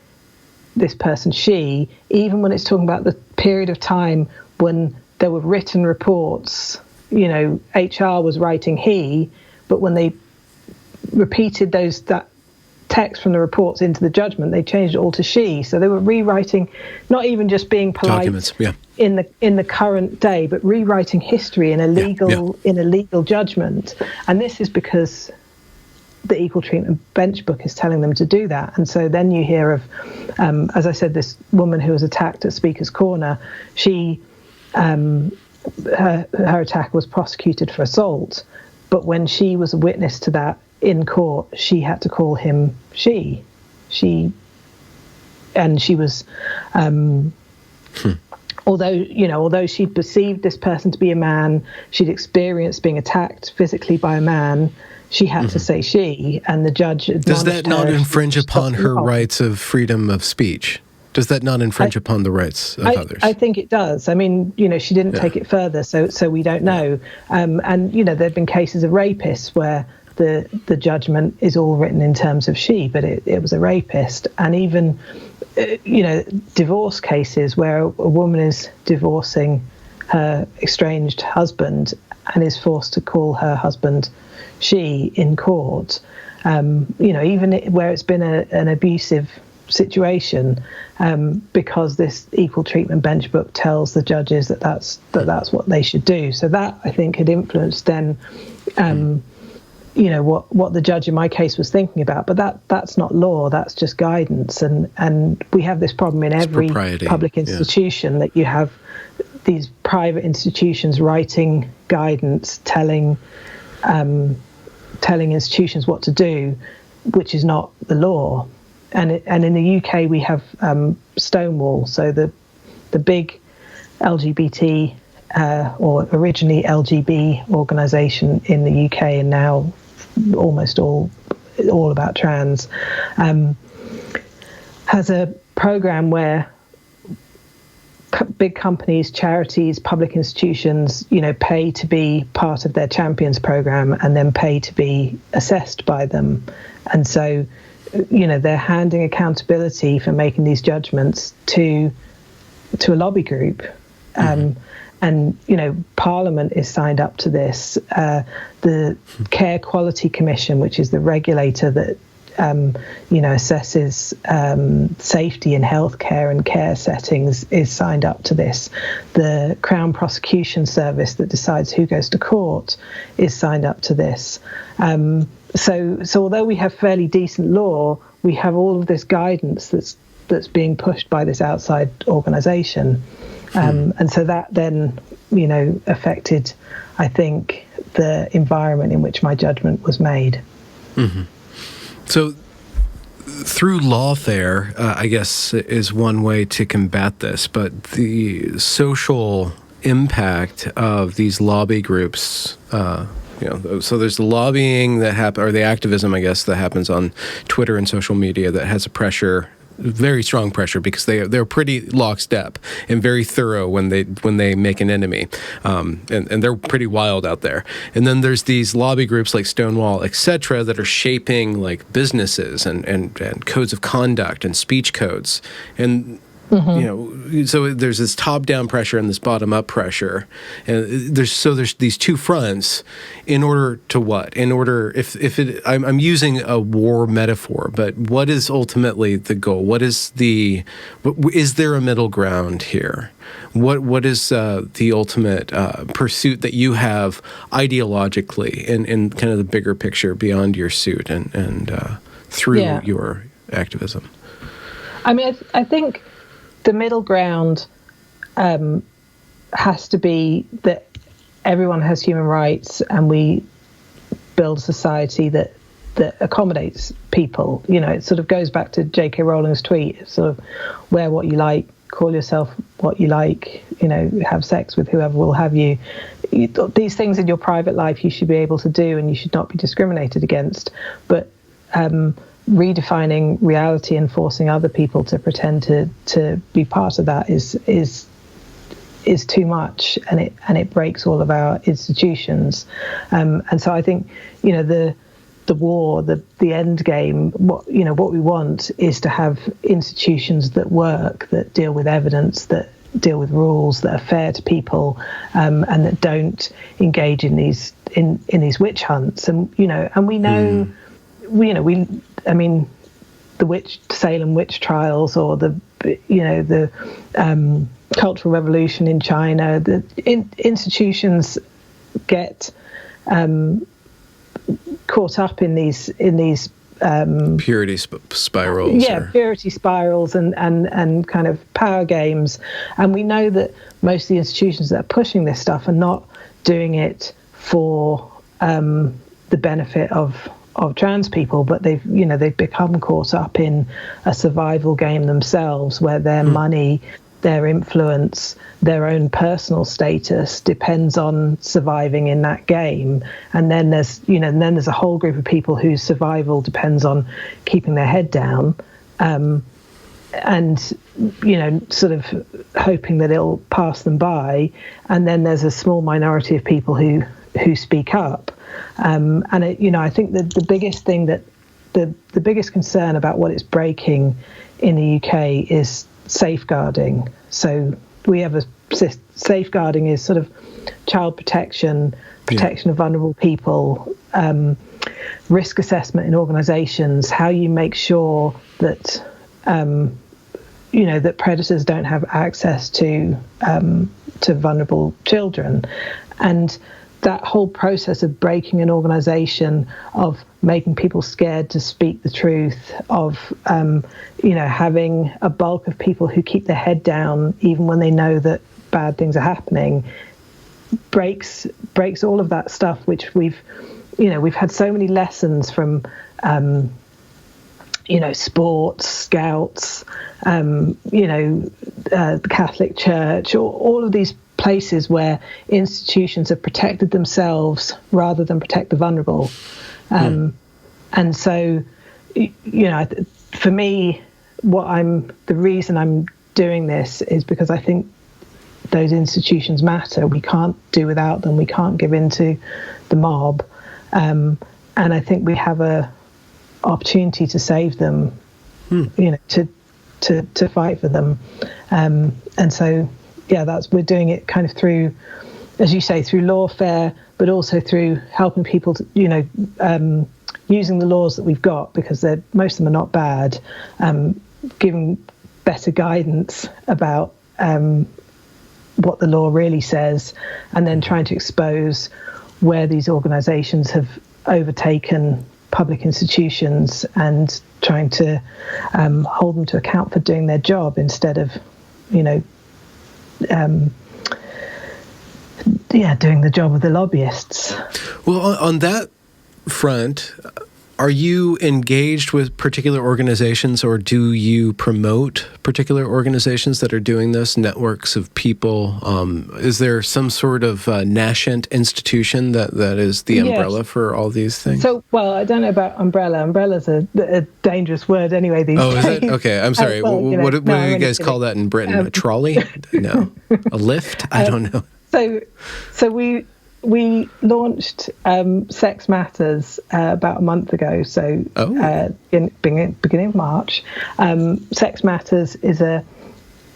this person she, even when it's talking about the period of time when there were written reports. HR was writing he, but when they repeated that text from the reports into the judgment, they changed it all to she. So they were rewriting, not even just being polite documents, yeah, in the current day, but rewriting history in a legal judgment. And this is because the Equal Treatment Bench book is telling them to do that. And so then you hear of, as I said, this woman who was attacked at Speaker's Corner. She, her attacker was prosecuted for assault, but when she was a witness to that in court, she had to call him she, and she was, although she'd perceived this person to be a man, she'd experienced being attacked physically by a man, she had to say she, and the judge does that not infringe upon her rights of freedom of speech? Does that not infringe upon the rights of others? I think it does. I mean, she didn't take it further, so we don't know. And there have been cases of rapists where the judgment is all written in terms of she, but it was a rapist. And even, divorce cases where a woman is divorcing her estranged husband and is forced to call her husband she in court. Even where it's been an abusive situation, because this Equal Treatment Bench book tells the judges that's what they should do. So that, I think, had influenced then what the judge in my case was thinking about. But that's not law, that's just guidance. And we have this problem in every public institution, that you have these private institutions writing guidance, telling institutions what to do, which is not the law. And in the UK we have Stonewall, so the big LGBT or originally LGB organisation in the UK, and now almost all about trans, has a programme where big companies, charities, public institutions, pay to be part of their champions programme and then pay to be assessed by them. And so they're handing accountability for making these judgments to a lobby group. And Parliament is signed up to this. The Care Quality Commission, which is the regulator that assesses safety in healthcare and care settings, is signed up to this. The Crown Prosecution Service that decides who goes to court is signed up to this. So although we have fairly decent law, we have all of this guidance that's being pushed by this outside organisation. And so that then, affected, I think, the environment in which my judgment was made. Mm-hmm. So through lawfare, I guess, is one way to combat this, but the social impact of these lobby groups, so there's the lobbying that or the activism, I guess, that happens on Twitter and social media that has a pressure, very strong pressure, because they're pretty lockstep and very thorough when they make an enemy, and they're pretty wild out there. And then there's these lobby groups like Stonewall, etc., that are shaping like businesses and codes of conduct and speech codes. And so there's this top-down pressure and this bottom-up pressure, and there's these two fronts. In order to what? I'm using a war metaphor, but what is ultimately the goal? Is there a middle ground here? What is the ultimate pursuit that you have ideologically in kind of the bigger picture beyond your suit and through your activism? I mean, I think the middle ground has to be that everyone has human rights, and we build a society that accommodates people. It sort of goes back to J.K. Rowling's tweet. It's sort of wear what you like, call yourself what you like, have sex with whoever will have you. These things in your private life you should be able to do, and you should not be discriminated against. But redefining reality and forcing other people to pretend to be part of that is too much, and it breaks all of our institutions. And so I think, the war, the end game, what we want is to have institutions that work, that deal with evidence, that deal with rules, that are fair to people, and that don't engage in these witch hunts. And we know, the Salem witch trials, or the Cultural Revolution in China, the institutions get caught up in these purity spirals. Purity spirals and kind of power games. And we know that most of the institutions that are pushing this stuff are not doing it for the benefit of trans people, but they've become caught up in a survival game themselves, where their money, their influence, their own personal status depends on surviving in that game. And then there's a whole group of people whose survival depends on keeping their head down, and sort of hoping that it'll pass them by. And then there's a small minority of people who speak up. I think that the biggest thing that the biggest concern about what it's breaking in the UK is safeguarding. So we have safeguarding is sort of child protection of vulnerable people, risk assessment in organisations, how you make sure that that predators don't have access to vulnerable children. And that whole process of breaking an organisation, of making people scared to speak the truth, of having a bulk of people who keep their head down even when they know that bad things are happening, breaks all of that stuff, which we've had so many lessons from sports, scouts, the Catholic Church, all of these places where institutions have protected themselves rather than protect the vulnerable. And so, for me, the reason I'm doing this is because I think those institutions matter. We can't do without them. We can't give in to the mob. And I think we have a opportunity to save them, to fight for them. And so, we're doing it kind of through, as you say, through lawfare, but also through helping people to, using the laws that we've got, because most of them are not bad, giving better guidance about what the law really says, and then trying to expose where these organisations have overtaken public institutions and trying to hold them to account for doing their job instead of, doing the job of the lobbyists. Well, on that front, are you engaged with particular organizations, or do you promote particular organizations that are doing this, networks of people? Is there some sort of nascent institution that is the umbrella for all these things? So, I don't know about umbrella. Umbrella's a dangerous word anyway these days. Oh, is it? Okay, I'm sorry. What do you guys call that in Britain? A trolley? No. A lift? I don't know. So we launched Sex Matters about a month ago, so in beginning of March. Sex Matters is a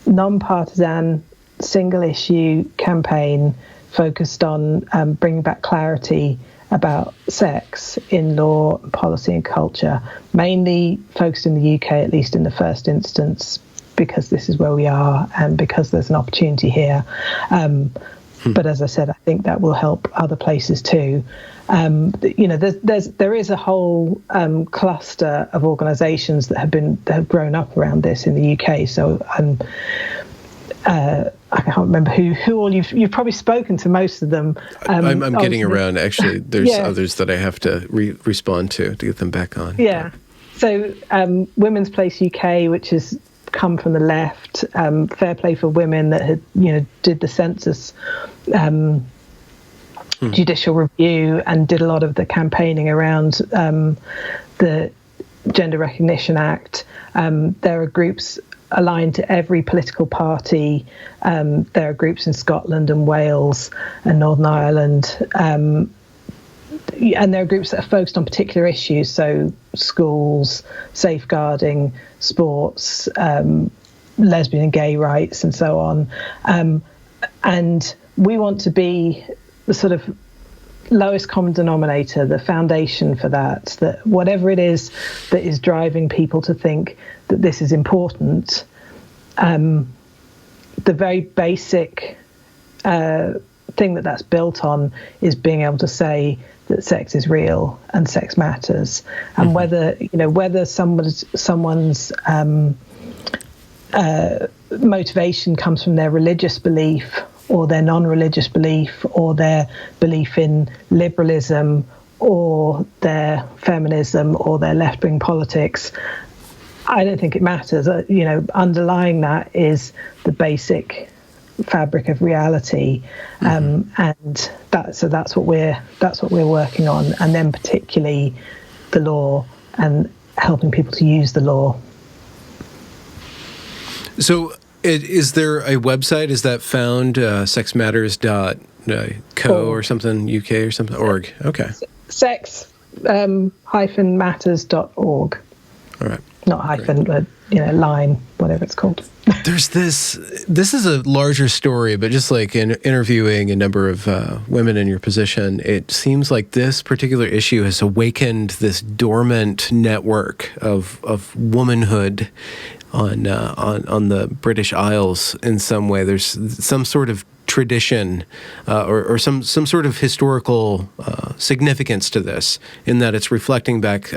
non-partisan, single-issue campaign focused on bringing back clarity about sex in law, policy and culture, mainly focused in the UK, at least in the first instance, because this is where we are and because there's an opportunity here. But as I said, I think that will help other places too. There is a whole cluster of organisations that have grown up around this in the UK. So I can't remember who all you've probably spoken to most of them. I'm getting around. Actually, there's others that I have to respond to get them back on. Yeah. So Women's Place UK, which is come from the left, Fair Play for Women that had did the census judicial review and did a lot of the campaigning around the Gender Recognition Act. There are groups aligned to every political party. There are groups in Scotland and Wales and Northern Ireland. And there are groups that are focused on particular issues, so schools, safeguarding, sports, lesbian and gay rights, and so on. And we want to be the sort of lowest common denominator, the foundation for that whatever it is that is driving people to think that this is important, the very basic thing that's built on is being able to say that sex is real and sex matters, and whether someone's motivation comes from their religious belief or their non-religious belief or their belief in liberalism or their feminism or their left-wing politics, I don't think it matters. Underlying that is the basic fabric of reality, and that's what we're working on, and then particularly the law and helping people to use the law. So, is there a website? Is that found sexmatters.co or something, UK or something, org? Okay. Sex-matters.org. All right. Not hyphen, but line, whatever it's called. There's this is a larger story, but just like in interviewing a number of women in your position, it seems like this particular issue has awakened this dormant network of womanhood on the British Isles in some way. There's some sort of tradition or some sort of historical significance to this, in that it's reflecting back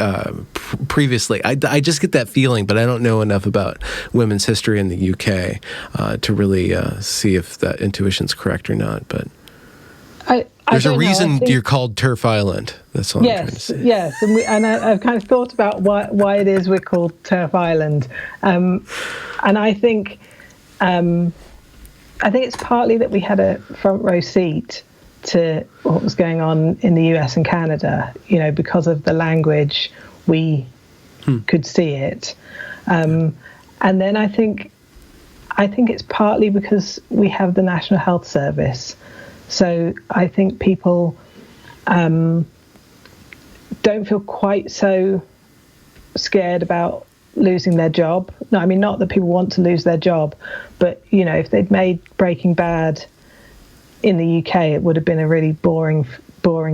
previously. I just get that feeling, but I don't know enough about women's history in the UK to really see if that intuition's correct or not. But there's a reason you're called Turf Island. That's all I'm trying to say. Yes, I've kind of thought about why it is we're called Turf Island, and I think it's partly that we had a front row seat to what was going on in the US and Canada, because of the language, we could see it. And then I think it's partly because we have the National Health Service. So I think people don't feel quite so scared about losing their job. No, I mean, not that people want to lose their job, but if they'd made Breaking Bad in the UK, it would have been a really boring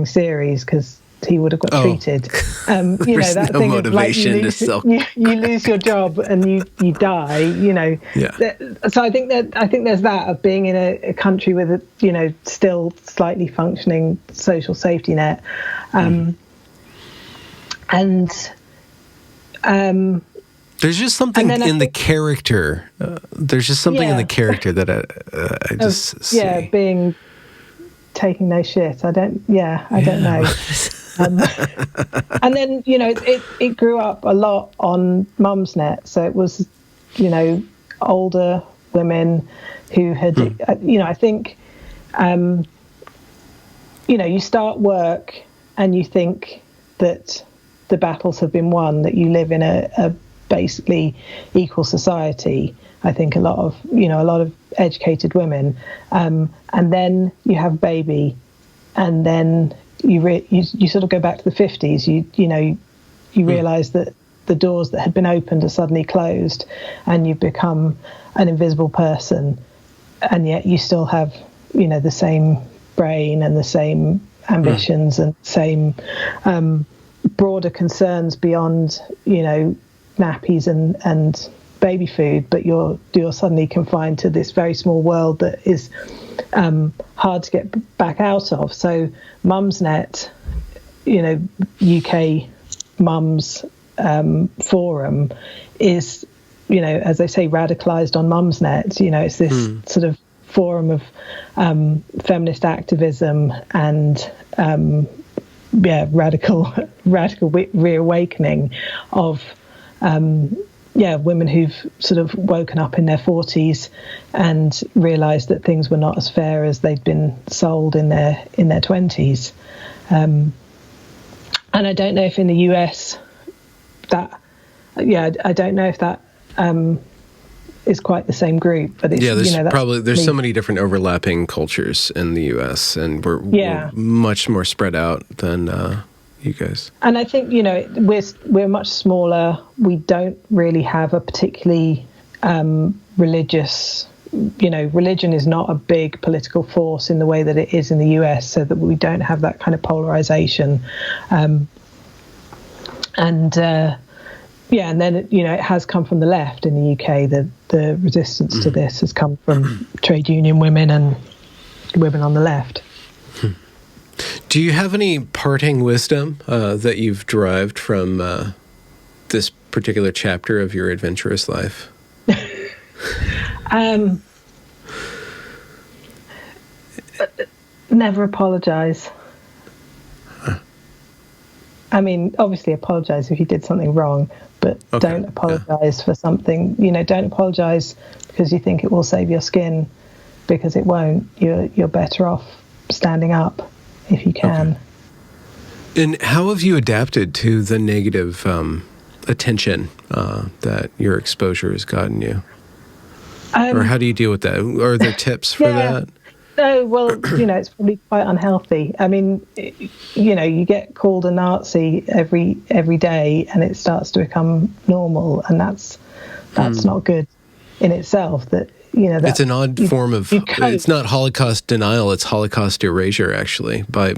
series because he would have got treated. There's that no thing motivation of you lose your job and you die. Yeah. So I think there's that of being in a country with a still slightly functioning social safety net, and. There's just something in the character. There's just something in the character that I just see. Yeah, taking no shit. I don't know. And then it grew up a lot on Mumsnet, so it was older women who had I think you start work and you think that the battles have been won, that you live in a basically equal society. I think a lot of educated women, and then you have a baby, and then you sort of go back to the 50s. You realise that the doors that had been opened are suddenly closed, and you become an invisible person, and yet you still have the same brain and the same ambitions and same broader concerns beyond nappies and baby food, but you're suddenly confined to this very small world that is hard to get back out of. So Mumsnet, UK Mums forum is, as they say, radicalized on Mumsnet. It's this sort of forum of feminist activism and radical reawakening of women who've sort of woken up in their 40s and realised that things were not as fair as they'd been sold in their 20s. And I don't know if in the US that I don't know if that is quite the same group, but it's, there's so many different overlapping cultures in the U.S. and we're much more spread out than you guys. And I think we're much smaller. We don't really have a particularly religious. Religion is not a big political force in the way that it is in the US, so that we don't have that kind of polarization. And then it has come from the left in the UK. The resistance to this has come from trade union women and women on the left. Do you have any parting wisdom that you've derived from this particular chapter of your adventurous life? Never apologize. I mean, obviously apologize if you did something wrong, but don't apologize for something. Don't apologize because you think it will save your skin, because it won't. You're better off standing up if you can. Okay. And how have you adapted to the negative attention that your exposure has gotten you? Or how do you deal with that? Are there tips for that? No, well, it's probably quite unhealthy. I mean, you get called a Nazi every day, and it starts to become normal, and that's not good in itself. It's an odd form of. It's not Holocaust denial; it's Holocaust erasure, actually, by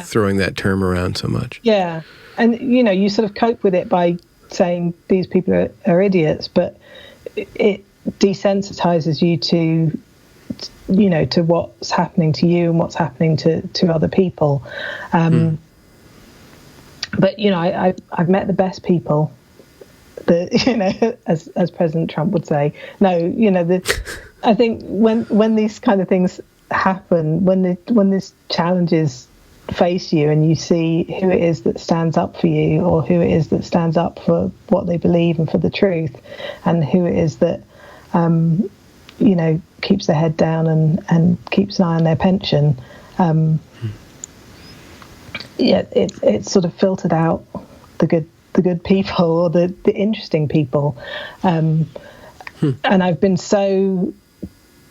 throwing that term around so much. Yeah, and you sort of cope with it by saying these people are idiots, but it desensitizes you to what's happening to you and what's happening to other people. But I've met the best people. As President Trump would say. No, I think when these kind of things happen, when these challenges face you, and you see who it is that stands up for you, or who it is that stands up for what they believe and for the truth, and who it is that keeps their head down and keeps an eye on their pension. It's sort of filtered out the good people, or the interesting people. And I've been so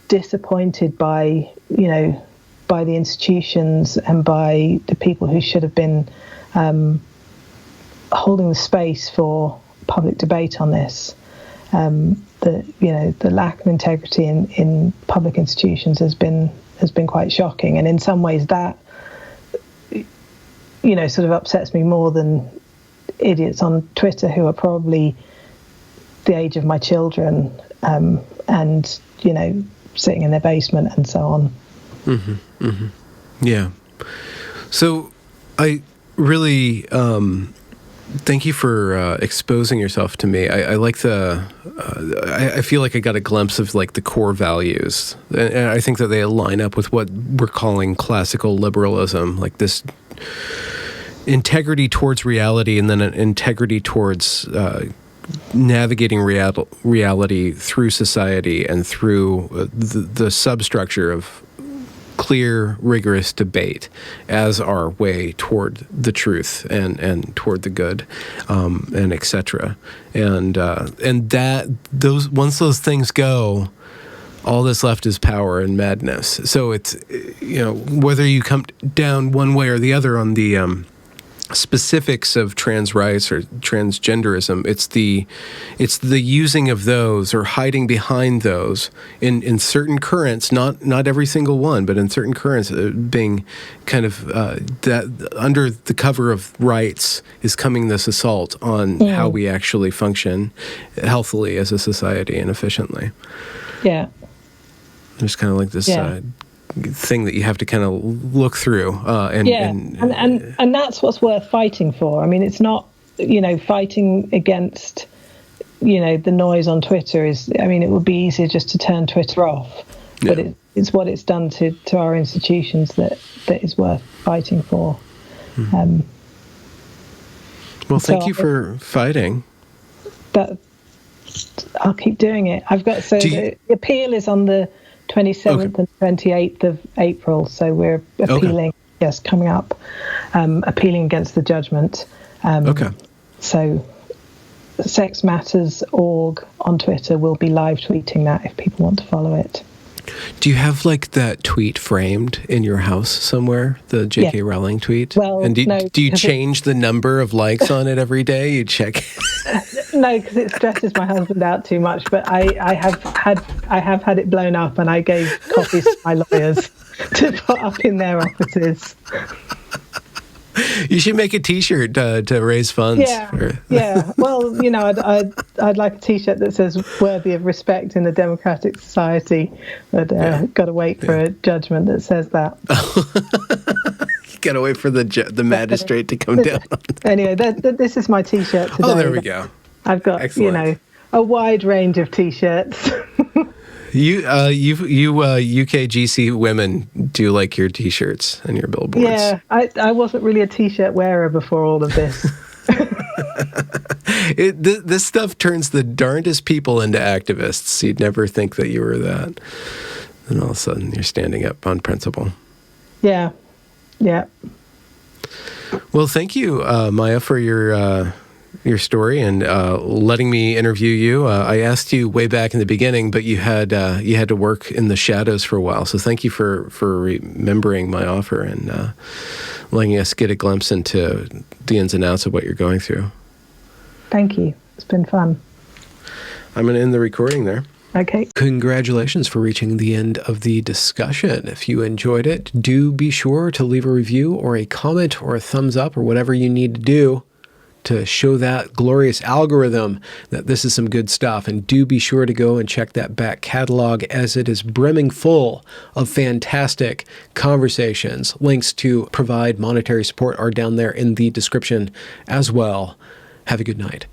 disappointed by the institutions and by the people who should have been holding the space for public debate on this. The lack of integrity in public institutions has been quite shocking, and in some ways that sort of upsets me more than idiots on Twitter who are probably the age of my children, and sitting in their basement and so on. Yeah. So I really thank you for exposing yourself to me. I like I feel like I got a glimpse of like the core values, and I think that they line up with what we're calling classical liberalism, like this integrity towards reality, and then an integrity towards navigating reality through society and through the substructure of clear, rigorous debate as our way toward the truth and toward the good, and etc. And that once those things go, all that's left is power and madness. So it's whether you come down one way or the other on the specifics of trans rights or transgenderism, it's the using of those or hiding behind those in certain currents, not every single one, but in certain currents, being kind of that under the cover of rights is coming this assault on how we actually function healthily as a society and efficiently. Yeah, there's kind of like this thing that you have to kind of look through, and that's what's worth fighting for. I mean, it's not fighting against the noise on Twitter is. I mean, it would be easier just to turn Twitter off, but it's what it's done to our institutions that is worth fighting for. Well, thank you for fighting. But I'll keep doing it. The appeal is on the 27th and 28th of April, so we're appealing, coming up, appealing against the judgment. So sexmatters.org on Twitter. We'll be live tweeting that if people want to follow it. Do you have like that tweet framed in your house somewhere, the J.K. Rowling tweet? Well, and no, do you change the number of likes on it every day? You check? No, because it stresses my husband out too much. But I have had it blown up, and I gave copies to my lawyers to put up in their offices. You should make a T-shirt to raise funds. Yeah. Well, I'd like a T-shirt that says "worthy of respect in a democratic society," but got to wait for a judgment that says that. You got to wait for the magistrate to come down. Anyway, this is my T-shirt today. Oh, there we go. I've got a wide range of T-shirts. You UKGC women do like your T-shirts and your billboards. Yeah, I wasn't really a T-shirt wearer before all of this. This stuff turns the darndest people into activists. You'd never think that you were that. And all of a sudden you're standing up on principle. Yeah. Well, thank you, Maya, for your story and letting me interview you. I asked you way back in the beginning, but you had to work in the shadows for a while. So thank you for remembering my offer and letting us get a glimpse into the ins and outs of what you're going through. Thank you. It's been fun. I'm going to end the recording there. Okay. Congratulations for reaching the end of the discussion. If you enjoyed it, do be sure to leave a review or a comment or a thumbs up or whatever you need to do to show that glorious algorithm that this is some good stuff. And do be sure to go and check that back catalog, as it is brimming full of fantastic conversations. Links to provide monetary support are down there in the description as well. Have a good night.